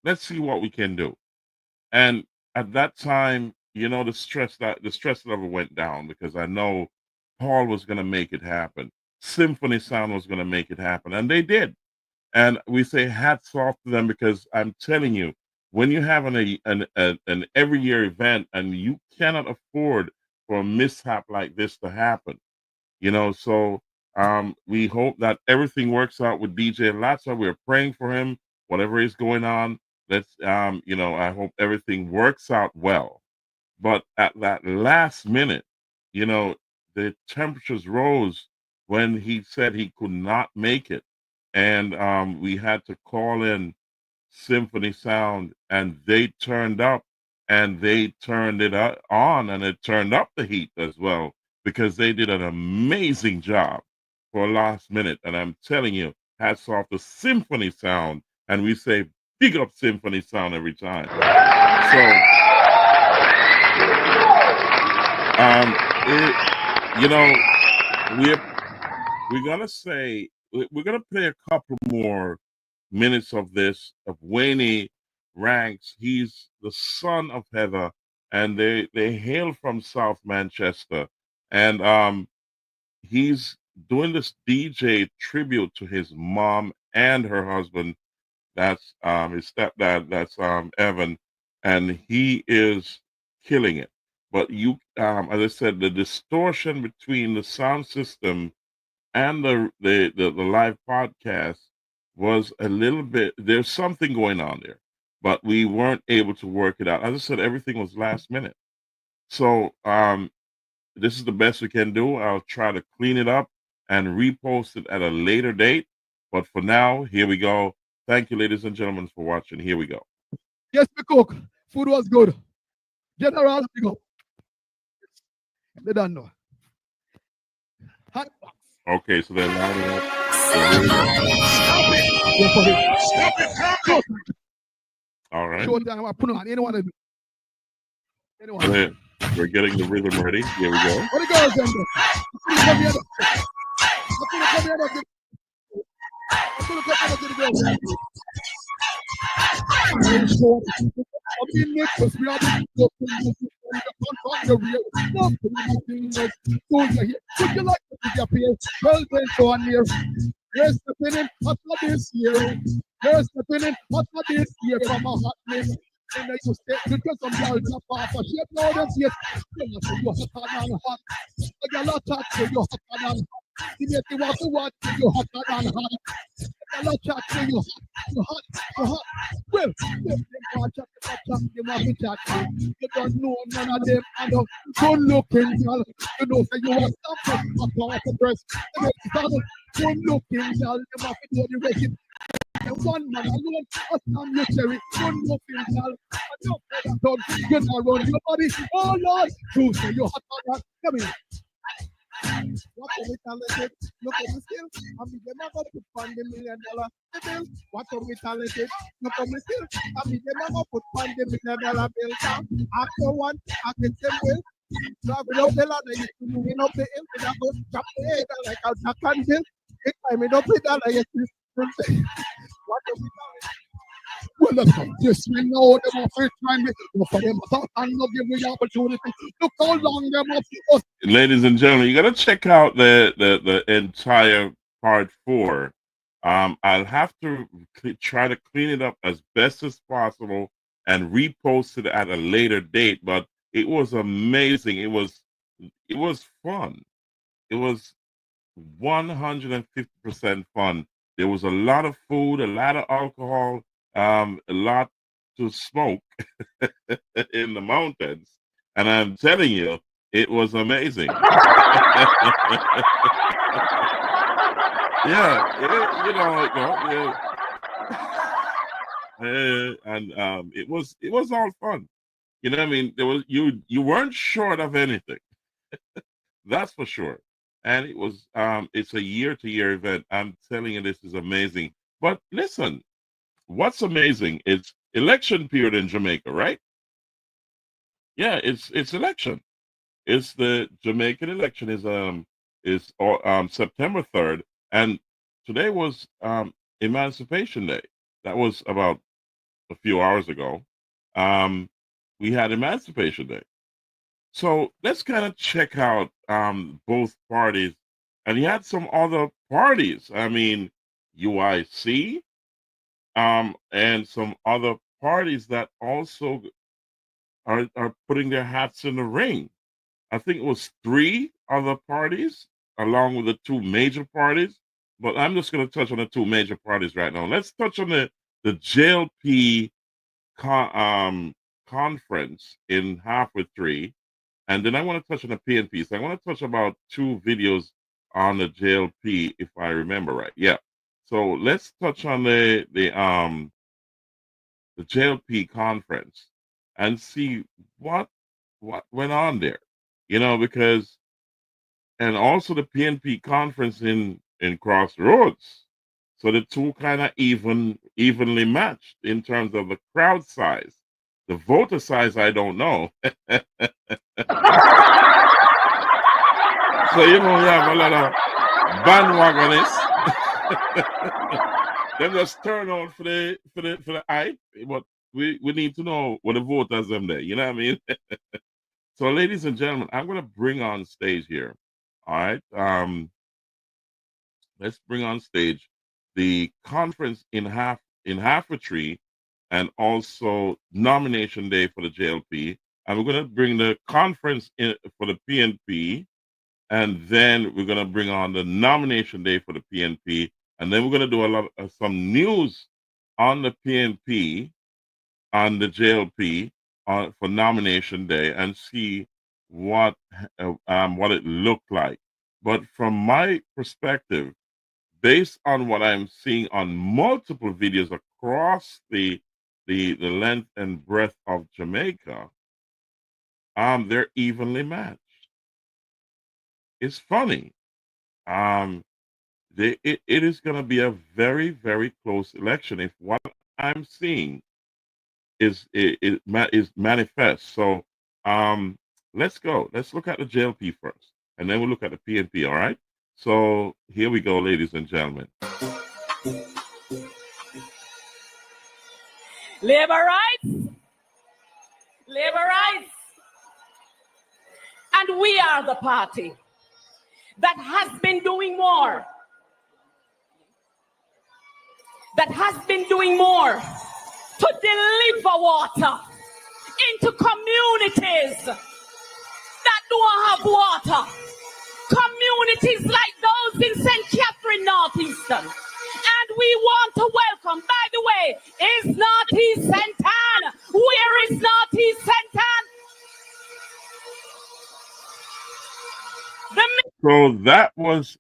let's see what we can do. And at that time, the stress level went down, because I know Paul was going to make it happen. Symphony Sound was going to make it happen, and they did. And we say hats off to them, because I'm telling you, when you have an every year event and you cannot afford for a mishap like this to happen, so we hope that everything works out with DJ Latza. We're praying for him, whatever is going on. Let's, I hope everything works out well. But at that last minute, the temperatures rose when he said he could not make it. And we had to call in Symphony Sound, and they turned up, and they turned it on, and it turned up the heat as well, because they did an amazing job for last minute. And I'm telling you, hats off to Symphony Sound, and we say big up Symphony Sound every time. So, we're gonna play a couple more minutes of this, of Wayne Ranks. He's the son of Heather, and they hail from South Manchester, and he's doing this DJ tribute to his mom and her husband. That's his stepdad. That's Evan, and he is killing it. But as I said, the distortion between the sound system and the live podcast was a little bit. There's something going on there, but we weren't able to work it out. As I said, everything was last minute. So this is the best we can do. I'll try to clean it up and repost it at a later date. But for now, here we go. Thank you, ladies and gentlemen, for watching. Here we go. Yes, we cook. Food was good. General, we go. They don't know. Hot box. Okay, so they're lining up. Stop it. All right. Show down. I put on anyone. Anyone. We're getting the rhythm ready. Here we go. What it goes then? Here's the pinning, what's for this year? Here's the pinning, what's for this year from a hot name. And I used to get some girls up off a shape, now them see it. You hot and hot. I got a lot of chat, you hot and hot. You make you want to watch, you hot and hot. I got a lot of chat, you hot. Well, them want chat, they want to chat. You don't know none of them, and good looking girl. You know, say you want something, a part of the breast. Good looking girl, you want to do the record. One man alone, a stand you cherry, one looking girl. I don't pay that dog, you know, run your body. Oh Lord, you say you hot and hot. Come here. What are we talented? Look at the skill. I mean, them never put on the $1 million bill. What are we talented? Look at the skill. I mean, them never put on the $1 million bill. After one, I can say, well, driving up the ladder, you moving up the hill, and I go drop the head like a jack and bill. It climbing up the ladder, yes, what are we talented? Well, yes, we know them are first trying to for them, and not give the opportunity. Look how long them up. Ladies and gentlemen, you got to check out the entire part 4. I'll have to try to clean it up as best as possible and repost it at a later date. But it was amazing. It was fun. It was 150% fun. There was a lot of food, a lot of alcohol, a lot to smoke in the mountains, and I'm telling you, it was amazing. And it was all fun. You know what I mean? There was you weren't short of anything. That's for sure. And it was it's a year-to-year event. I'm telling you, this is amazing. But listen, what's amazing is election period in Jamaica, right? Yeah, it's election. It's the Jamaican election is September 3rd, and today was Emancipation Day. That was about a few hours ago. We had Emancipation Day. So let's kind of check out both parties. And you had some other parties. I mean, UIC, and some other parties that also are putting their hats in the ring. I think it was 3 other parties along with the 2 major parties. But I'm just going to touch on the 2 major parties right now. Let's touch on the JLP conference in halfway 3. And then I want to touch on the PNP. So I want to touch about 2 videos on the JLP, if I remember right. Yeah. So let's touch on the JLP conference and see what went on there. You know, because and also the PNP conference in Crossroads. So the 2 kind of evenly matched in terms of the crowd size. The voter size, I don't know. So, you have a lot of bandwagonists. They just turn out for the hype, but we need to know what the voters them there. You know what I mean? So, ladies and gentlemen, I'm going to bring on stage here. All right. Let's bring on stage the conference in halfway 3, and also nomination day for the JLP. And we're going to bring the conference in for the PNP. And then we're going to bring on the nomination day for the PNP. And then we're going to do a lot of some news on the PNP, on the JLP for nomination day, and see what it looked like. But from my perspective, based on what I'm seeing on multiple videos across the length and breadth of Jamaica, they're evenly matched. It's funny. It is going to be a very, very close election if what I'm seeing is manifest. So let's go. Let's look at the JLP first, and then we'll look at the PNP. All right. So here we go, ladies and gentlemen. Labor rights. Labor rights. And we are the party that has been doing more. That has been doing more to deliver water into communities that don't have water. Communities like those in St. Catherine, Northeastern. And we want to welcome, by the way, is Northeast Centan? Where is Northeast Centan? So that was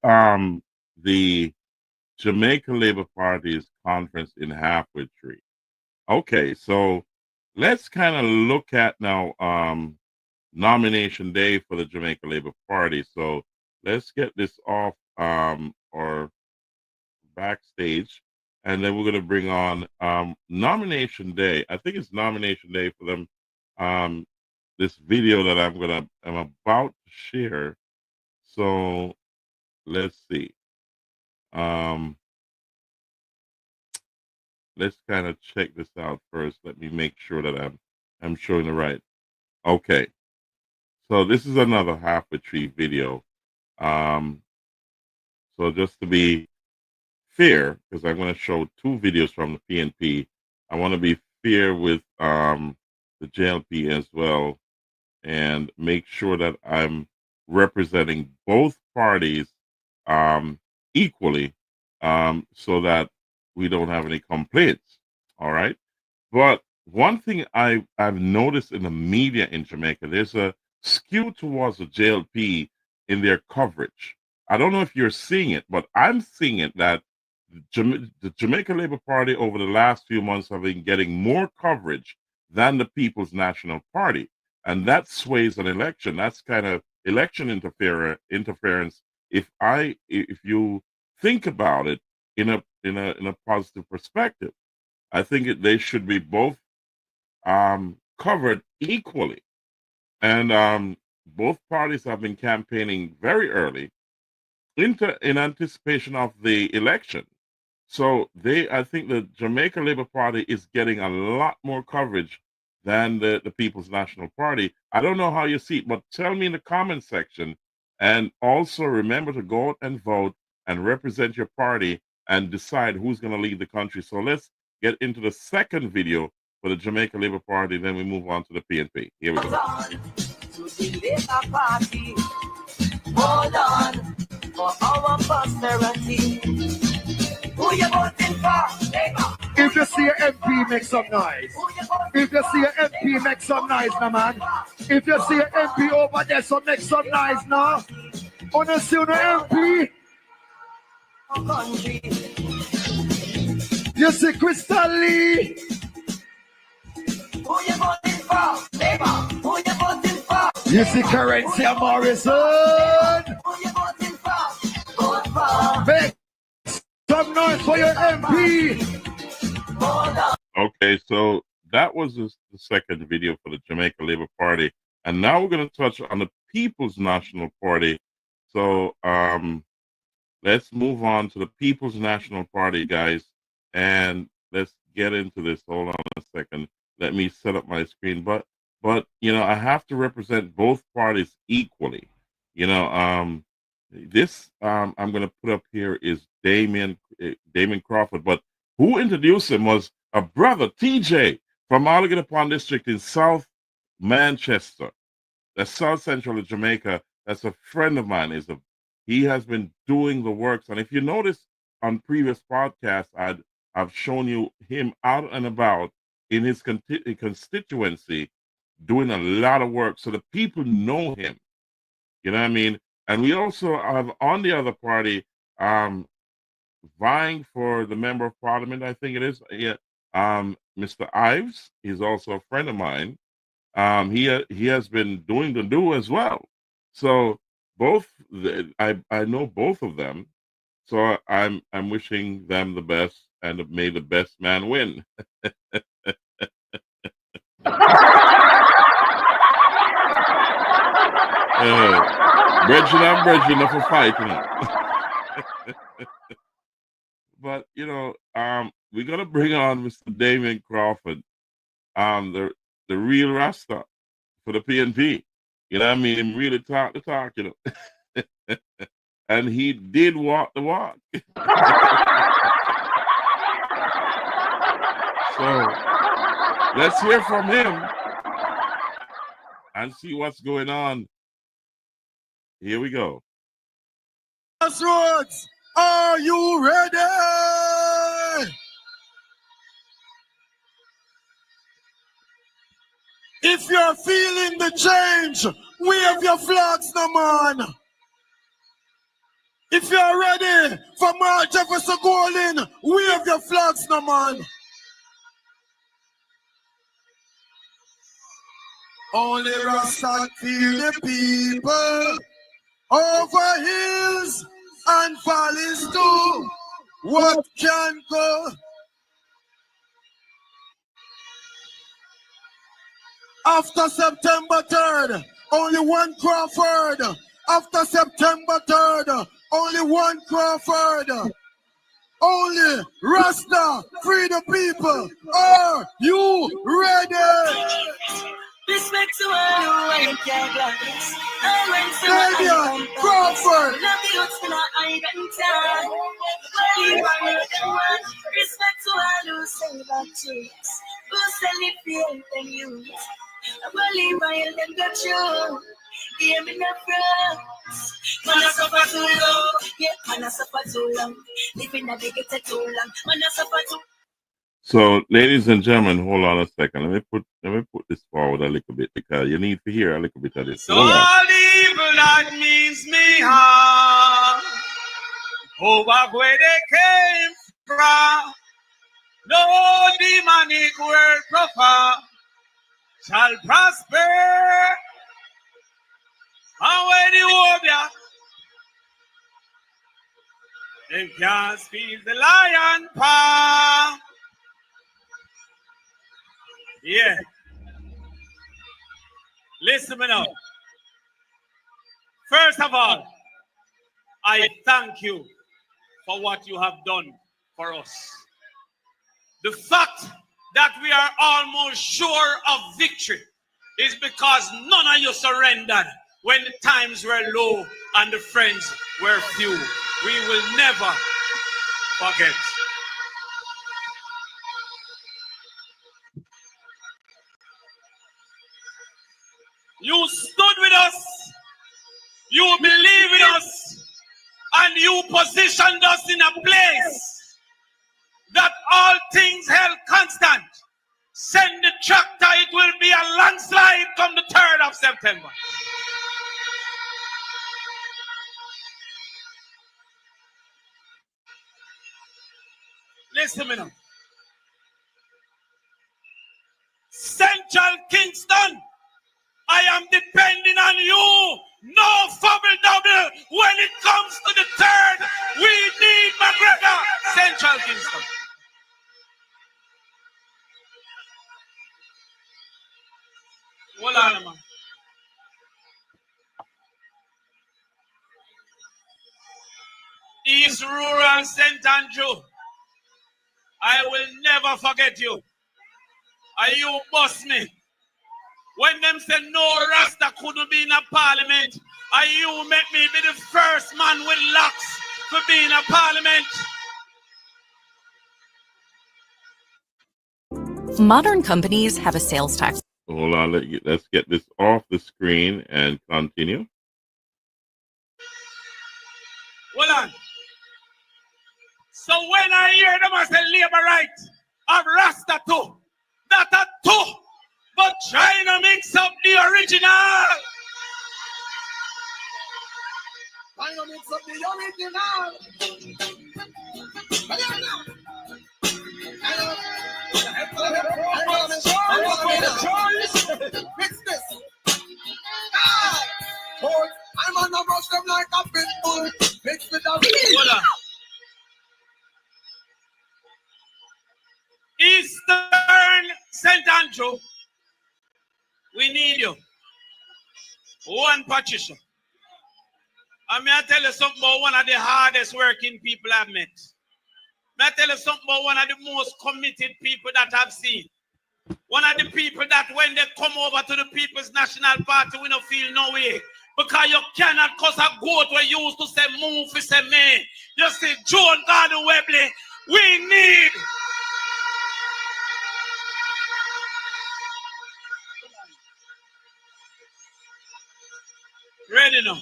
the Jamaica Labour Party's conference in halfway 3. Okay, so let's kind of look at now nomination day for the Jamaica Labour Party. So let's get this off or backstage, and then we're going to bring on nomination day. I think it's nomination day for them. This video that I'm about to share. So let's see. Let's kind of check this out first. Let me make sure that I'm showing the right. Okay. So this is another halfway 3 video. So just to be fair, because I'm going to show 2 videos from the PNP, I want to be fair with the JLP as well, and make sure that I'm representing both parties equally, so that we don't have any complaints. All right. But one thing I've noticed in the media in Jamaica, there's a skew towards the JLP in their coverage. I don't know if you're seeing it, but I'm seeing it that the Jamaica Labour Party over the last few months have been getting more coverage than the People's National Party. And that sways an election. That's kind of election interference. If you think about it in a positive perspective, I think they should be both covered equally. And both parties have been campaigning very early in anticipation of the election. So I think the Jamaica Labour Party is getting a lot more coverage than the People's National Party. I don't know how you see it, but tell me in the comment section. And also remember to go out and vote and represent your party and decide who's going to lead the country. So let's get into the second video for the Jamaica Labour Party. Then we move on to the PNP. Here we go. Hold on for our prosperity. Who you voting for? If you see an MP, make some noise. If you see an MP, make some noise, no man. If you see an MP over there, so make some noise now. Wanna see an MP? You see Crystal Lee? Who you voting for? Labour. Who you voting for? You see Currency Morrison? Who you voting for? Vote for. Make some noise for your MP. Okay, so that was the second video for the Jamaica Labour Party. And now we're going to touch on the People's National Party. So let's move on to the People's National Party, guys. And let's get into this. Hold on a second. Let me set up my screen. But you know, I have to represent both parties equally. You know, this I'm going to put up here is Damien Crawford. But who introduced him was a brother, TJ, from Allegheny Pond District in South Manchester. That's South Central Jamaica. That's a friend of mine. He has been doing the works. And if you notice on previous podcasts, I've shown you him out and about in his constituency doing a lot of work. So the people know him. You know what I mean? And we also have on the other party, vying for the member of parliament, I think it is. Yeah, Mr. Ives. He's also a friend of mine. He has been doing the do as well. So I know both of them. So I'm wishing them the best, and may the best man win. Bridging up a fight, you know. But you know, we're gonna bring on Mr. Damien Crawford, the real Rasta for the PNP. You know what I mean? Him really talk the talk, you know. And he did walk the walk. So let's hear from him and see what's going on. Here we go. Crossroads, are you ready? If you're feeling the change, wave your flags, no man. If you're ready for Mark Jefferson Golden, wave your flags, no man. Only Rasta feel the people over hills and valleys too. What can go? After September 3rd, only one Crawford. After September 3rd, only one Crawford. Only Rasta, free the people. Are you ready? Respect to all who ain't care glass. Damien Crawford. Love the youths in I got time. Respect to all who say that chicks. Who sell it for them youth. I believe I am them got you. Hear me not France. Man I suffer too long. Yeah, man I suffer too long. Living a big too long. Man I suffer too. So, ladies and gentlemen, hold on a second. Let me put this forward a little bit because you need to hear a little bit of this. So all evil that means me harm, over where they came from, no demonic word proper shall prosper. And when you over, they can't speak the lion paw. Yeah. Listen me now. First of all, I thank you for what you have done for us. The fact that we are almost sure of victory is because none of you surrendered when the times were low and the friends were few. We will never forget. You stood with us, you believed in us, and you positioned us in a place that all things held constant. Send the tractor, it will be a landslide come the 3rd of September. Listen to me now. Central Kingston, I am depending on you. No fumble double when it comes to the 3rd. We need McGregor. Central Kingston. Hold on, man. East Rural St. Andrew, I will never forget you. And you bust me. When them said no Rasta couldn't be in a parliament, and you make me be the first man with locks to be in a parliament. Modern companies have a sales tax. Hold on, let's get this off the screen and continue. Hold on. So when I hear them I say labor rights of Rasta too, that are two, but trying to mix up the original. Trying to mix up the original. Mix this. Boy, I'm on the rush them like a pit bull. Mix with the Eastern St. Andrew, we need you. One Patricia. I may I tell you something about one of the hardest working people I've met. May I tell you something about one of the most committed people that I've seen. One of the people that when they come over to the People's National Party, we don't feel no way. Because you cannot cause a goat where you used to say move, you say me. You say John Garden Webley, we need. Ready now.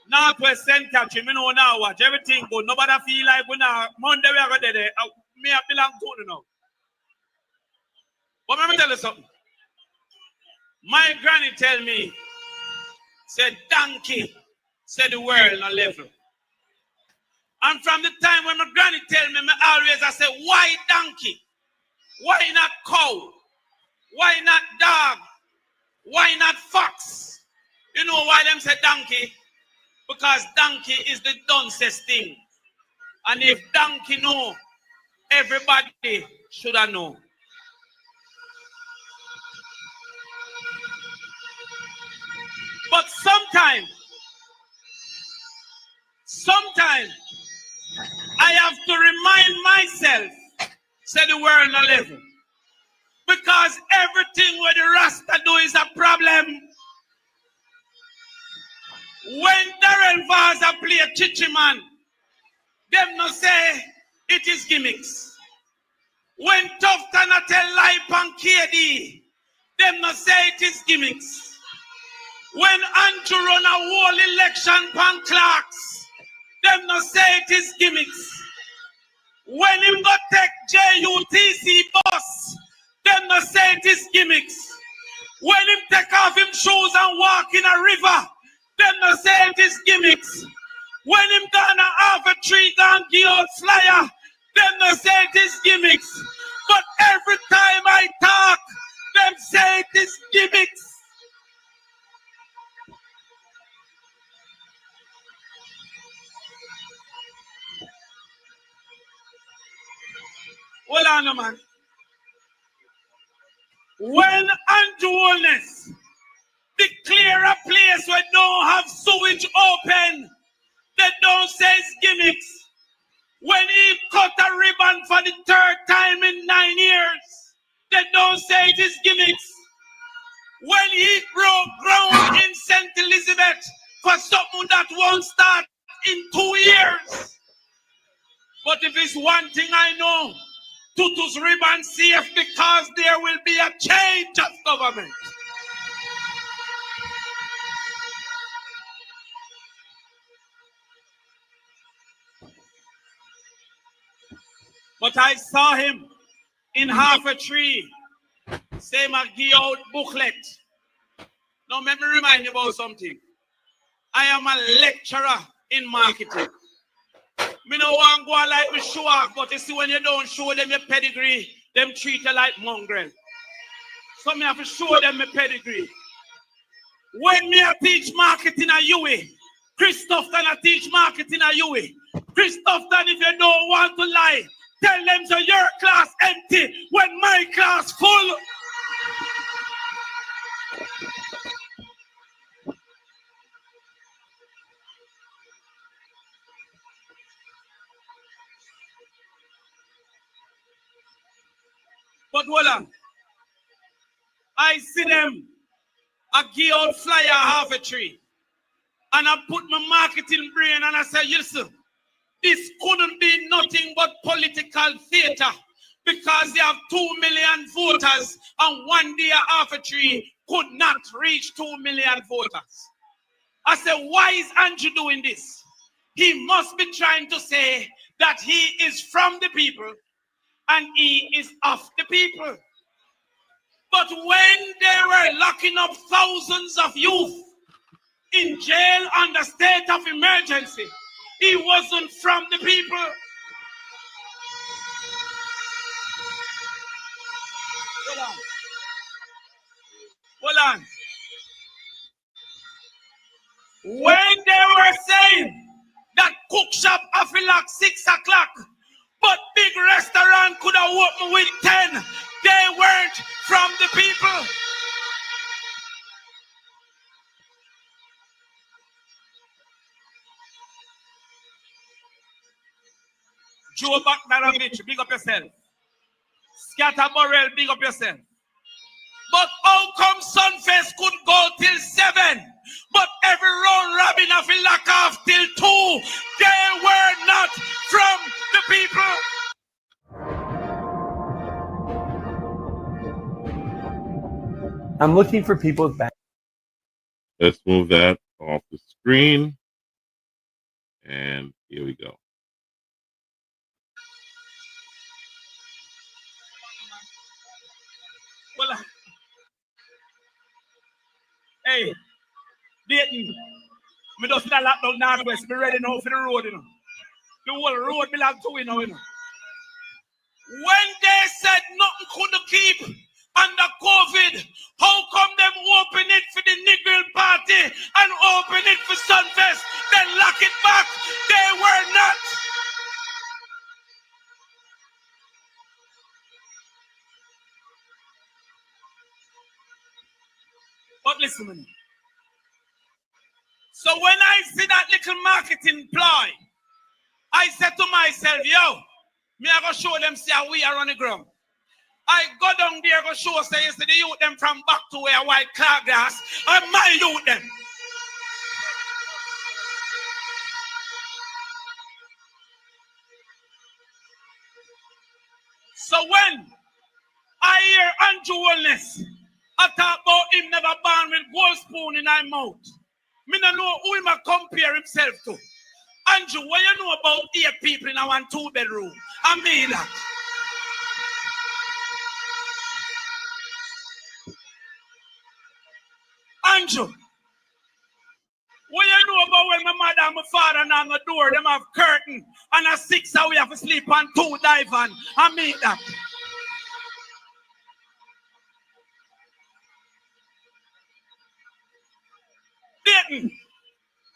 Northwest St. Catherine, me know now watch. Everything good. Nobody feel like we now. Monday we are going to there. Me I belong to you now. But let me tell you something. My granny tell me, said donkey, said the world on level. And from the time when my granny tell me, I say, why donkey? Why not cow? Why not dog? Why not fox? You know why them say donkey? Because donkey is the dumbest thing. And if donkey know, everybody should have known. But sometimes I have to remind myself, say the world no level. Because everything where the Rasta do is a problem. When Darren Vaza play Chichi Man, them no say it is gimmicks. When Tough Tana tell lie pan KD, them no say it is gimmicks. When Andrew run a whole election pan Clarks, them no say it it is gimmicks. When him go take JUTC bus, them no say it is gimmicks. When him take off him shoes and walk in a river, them no say it is gimmicks. When him gonna have a tree and give out flyer, them no say it is gimmicks. But every time I talk, them say it is gimmicks. Hold on, man. When Andrew Holness declare a place where don't have sewage open, they don't say it's gimmicks. When he cut a ribbon for the third time in 9 years, they don't say it is gimmicks. When he broke ground in St. Elizabeth for something that won't start in 2 years. But if it's one thing I know, Tutu's ribbon safe because there will be a change of government. But I saw him in half a tree. Same as give out booklet. Now let me remind you about something. I am a lecturer in marketing. Me no want go like me show off, but you see when you don't show them your pedigree, them treat you like mongrel. So me have to show them my pedigree. When me I teach marketing at UWE, Christoph I teach marketing at UWE. Christoph, if you don't want to lie, tell them so your class empty when my class full. But hold on. I see them, I give out flyer half a tree. And I put my marketing brain and I say, listen, this couldn't be nothing but political theater because they have 2 million voters and one day half a tree could not reach 2 million voters. I said, why is Andrew doing this? He must be trying to say that he is from the people and he is of the people. But when they were locking up thousands of youth in jail under state of emergency, he wasn't from the people. Hold on. Hold on. When they were saying that cook shop have to lock 6 o'clock, but big restaurant could have opened with 10, they weren't from the people. Joe Baknarovich, big up yourself. Scatter Burrell, big up yourself. But how come Sunfest could go till 7, but every round robin have to lock off till 2? They were not from the people. I'm looking for people's back. Let's move that off the screen. And here we go. Well, hey, Dayton, me just see that lockdown Northwest. Me ready now for the road, you know. The whole road belong to you know. When they said nothing could keep under COVID, how come them open it for the Nigger party and open it for Sunfest, then lock it back? They were not. But listen to me. So when I see that little marketing ploy, I said to myself, yo, me I go show them see how we are on the ground. I go down there go show say you see the youth them from back to where white car glass and my youth them. So when I hear Andrew Holness, I talk about him never born with gold spoon in his mouth. Me no know who him compare himself to. Andrew, what you know about 8 people in a 1 2-bedroom? I mean that. Andrew, what you know about when my mother and my father and the door, them have curtain and a 6 hour we have to sleep on 2 divan? I mean that. Dayton,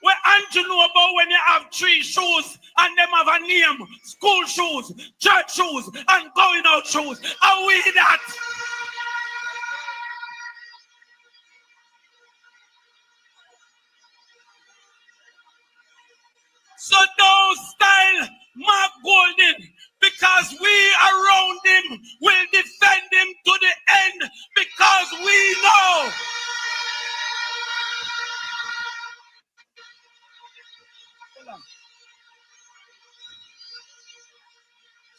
what Andrew know about when you have 3 shoes and them have a name, school shoes, church shoes, and going out shoes? Are we that? So don't style Mark Golden, because we around him will defend him to the end, because we know.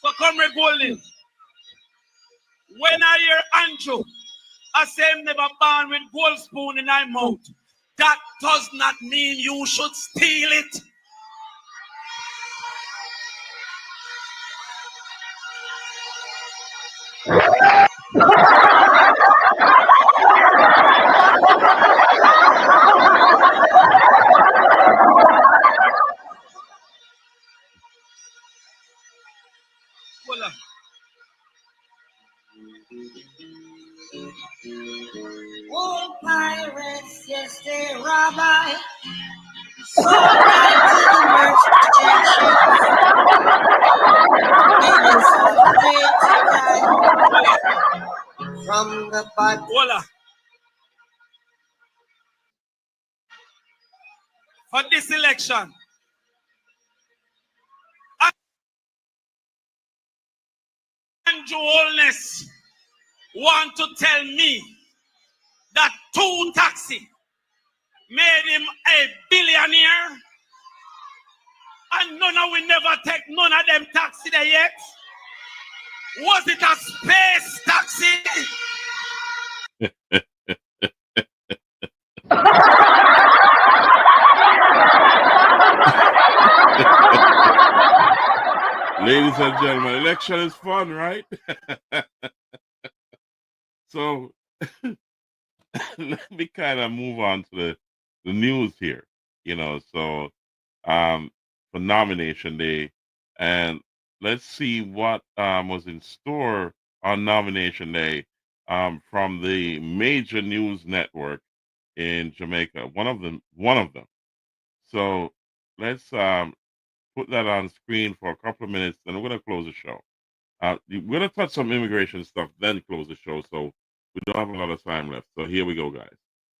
So Comrade Golden, when I hear Andrew, I say him never born with gold spoon in my mouth. That does not mean you should steal it. Oh, pirates, yes, they rob I. So right to the merchant ships. From the bottom. Voila. For this election, Andrew Holness want to tell me that 2 taxi made him a billionaire, and none of we never take none of them taxi there yet. Was it a space taxi? Ladies and gentlemen, election is fun, right? So let me kind of move on to the news here, so for nomination day, and let's see what was in store on nomination day from the major news network in Jamaica, one of them. So let's put that on screen for a couple of minutes, then we're going to close the show. We're going to touch some immigration stuff, then close the show, so we don't have a lot of time left. So here we go, guys.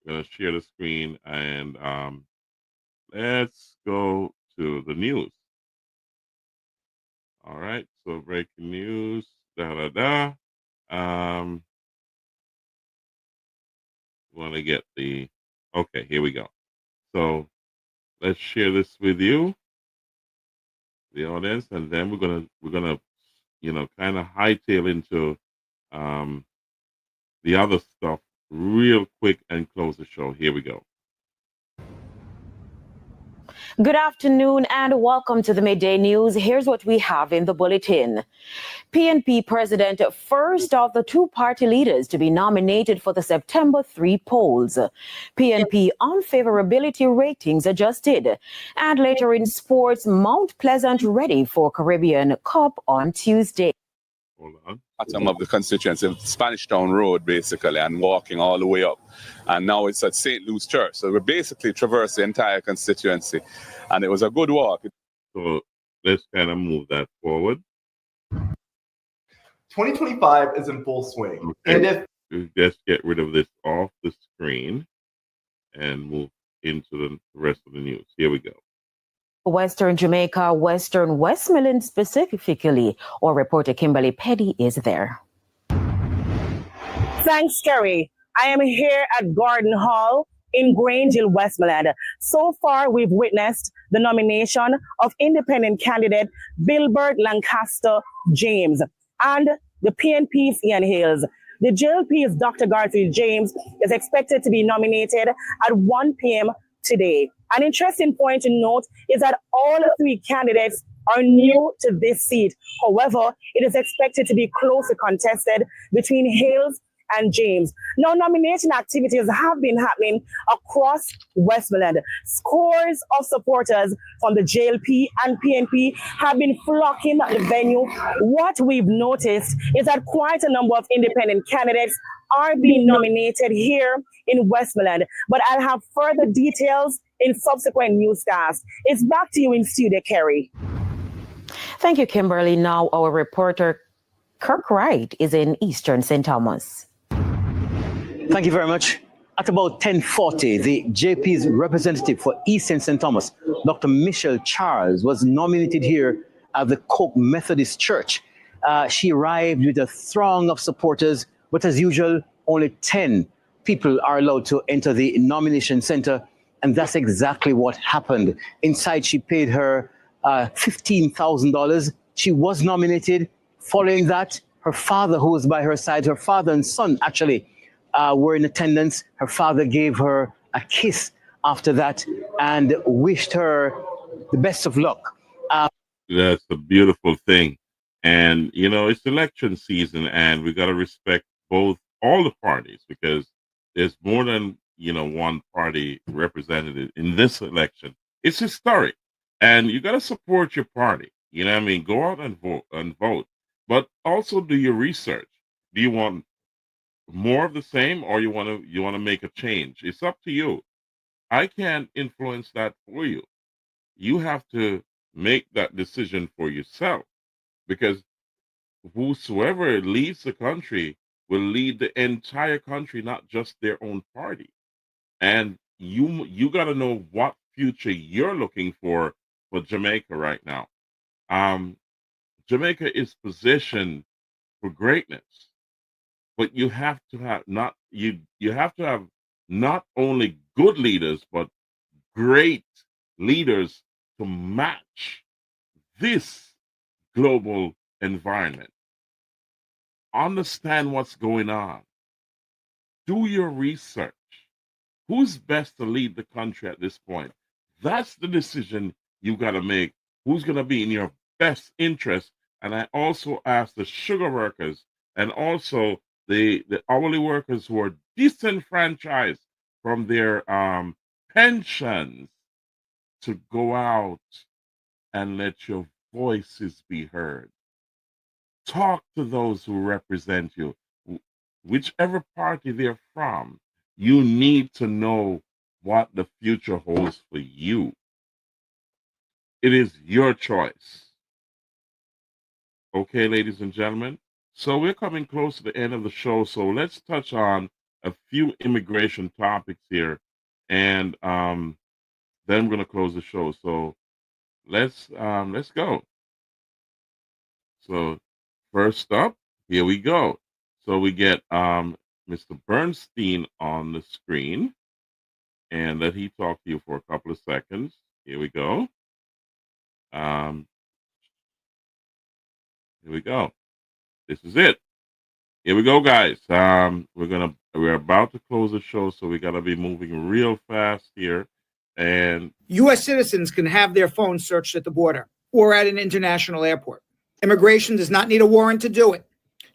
We're going to share the screen, and let's go to the news. All right, so breaking news, want to get okay, here we go. So let's share this with you, the audience, and then we're gonna kind of hightail into the other stuff real quick and close the show. Here we go. Good afternoon and welcome to the Midday News. Here's what we have in the bulletin. PNP president, first of the 2 party leaders to be nominated for the September 3 polls. PNP unfavorability ratings adjusted. And later in sports, Mount Pleasant ready for Caribbean Cup on Tuesday. Hold on. Bottom of the constituency, Spanish Town Road, basically, and walking all the way up. And now it's at St. Luke's Church. So we basically traversed the entire constituency. And it was a good walk. So let's kind of move that forward. 2025 is in full swing. Okay. And let's get rid of this off the screen and move into the rest of the news. Here we go. Western Jamaica, Western Westmoreland specifically, or reporter Kimberly Petty is there. Thanks, Kerry. I am here at Gordon Hall in Grange Hill, Westmoreland. So far, we've witnessed the nomination of independent candidate Bilbert Lancaster James and the PNP's Ian Hales. The JLP's Dr. Garfield James is expected to be nominated at 1 p.m. today. An interesting point to note is that all three candidates are new to this seat. However, it is expected to be closely contested between Hales and James. Now, nomination activities have been happening across Westmoreland. Scores of supporters from the JLP and PNP have been flocking the venue. What we've noticed is that quite a number of independent candidates are being nominated here in Westmoreland. But I'll have further details in subsequent newscasts. It's back to you in studio, Kerry. Thank you, Kimberly. Now our reporter Kirk Wright is in Eastern St. Thomas. Thank you very much. At about 10:40, the JP's representative for Eastern St. Thomas, Dr. Michelle Charles, was nominated here at the Coke Methodist Church. She arrived with a throng of supporters, but as usual, only 10 people are allowed to enter the nomination center, and that's exactly what happened. Inside, she paid her $15,000. She was nominated. Following that, her father, who was by her side, her father and son actually were in attendance. Her father gave her a kiss after that and wished her the best of luck. That's a beautiful thing. And, you know, it's election season and we got to respect all the parties because there's more than, you know, one party represented in this election. It's historic and you got to support your party. You know what I mean? Go out and vote, but also do your research. Do you want more of the same or you want to make a change? It's up to you. I can't influence that for you. You have to make that decision for yourself because whosoever leads the country will lead the entire country, not just their own party. And you got to know what future you're looking for Jamaica right now. Jamaica is positioned for greatness, but you have to have you have to have not only good leaders but great leaders to match this global environment. Understand what's going on. Do your research. Who's best to lead the country at this point? That's the decision you got to make. Who's going to be in your best interest? And I also ask the sugar workers and also the hourly workers who are disenfranchised from their pensions to go out and let your voices be heard. Talk to those who represent you. Whichever party they're from, you need to know what the future holds for you. It is your choice. Okay, ladies and gentlemen. So we're coming close to the end of the show. So let's touch on a few immigration topics here. And then we're going to close the show. So let's go. So first up, here we go. So we get Mr. Bernstein on the screen, and let he talk to you for a couple of seconds. Here we go. Here we go. This is it. Here we go, guys. We're about to close the show, so we gotta be moving real fast here. And U.S. citizens can have their phones searched at the border or at an international airport. Immigration does not need a warrant to do it.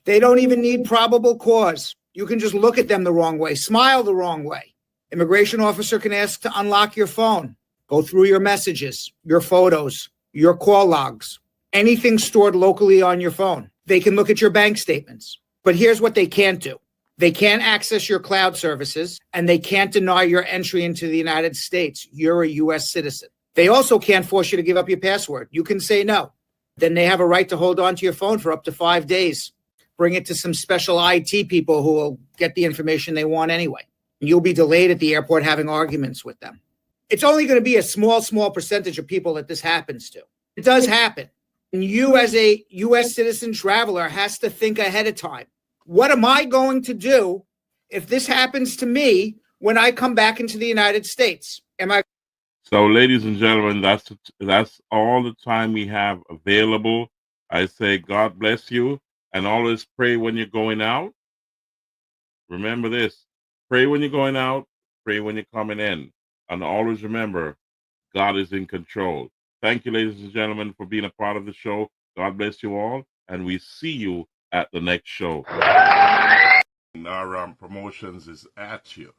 They don't even need probable cause. You can just look at them the wrong way, smile the wrong way. Immigration officer can ask to unlock your phone, go through your messages, your photos, your call logs, anything stored locally on your phone. They can look at your bank statements. But here's what they can't do. They can't access your cloud services, and they can't deny your entry into the United States. You're a U.S. citizen. They also can't force you to give up your password. You can say no. Then they have a right to hold on to your phone for up to 5 days. Bring it to some special IT people who will get the information they want anyway. You'll be delayed at the airport having arguments with them. It's only going to be a small percentage of people that this happens to. It does happen. And you as a U.S. citizen traveler has to think ahead of time. What am I going to do if this happens to me when I come back into the United States? So, ladies and gentlemen, that's all the time we have available. I say God bless you, and always pray when you're going out. Remember this. Pray when you're going out, pray when you're coming in. And always remember, God is in control. Thank you, ladies and gentlemen, for being a part of the show. God bless you all, and we see you at the next show. RAMP Promotions is at you.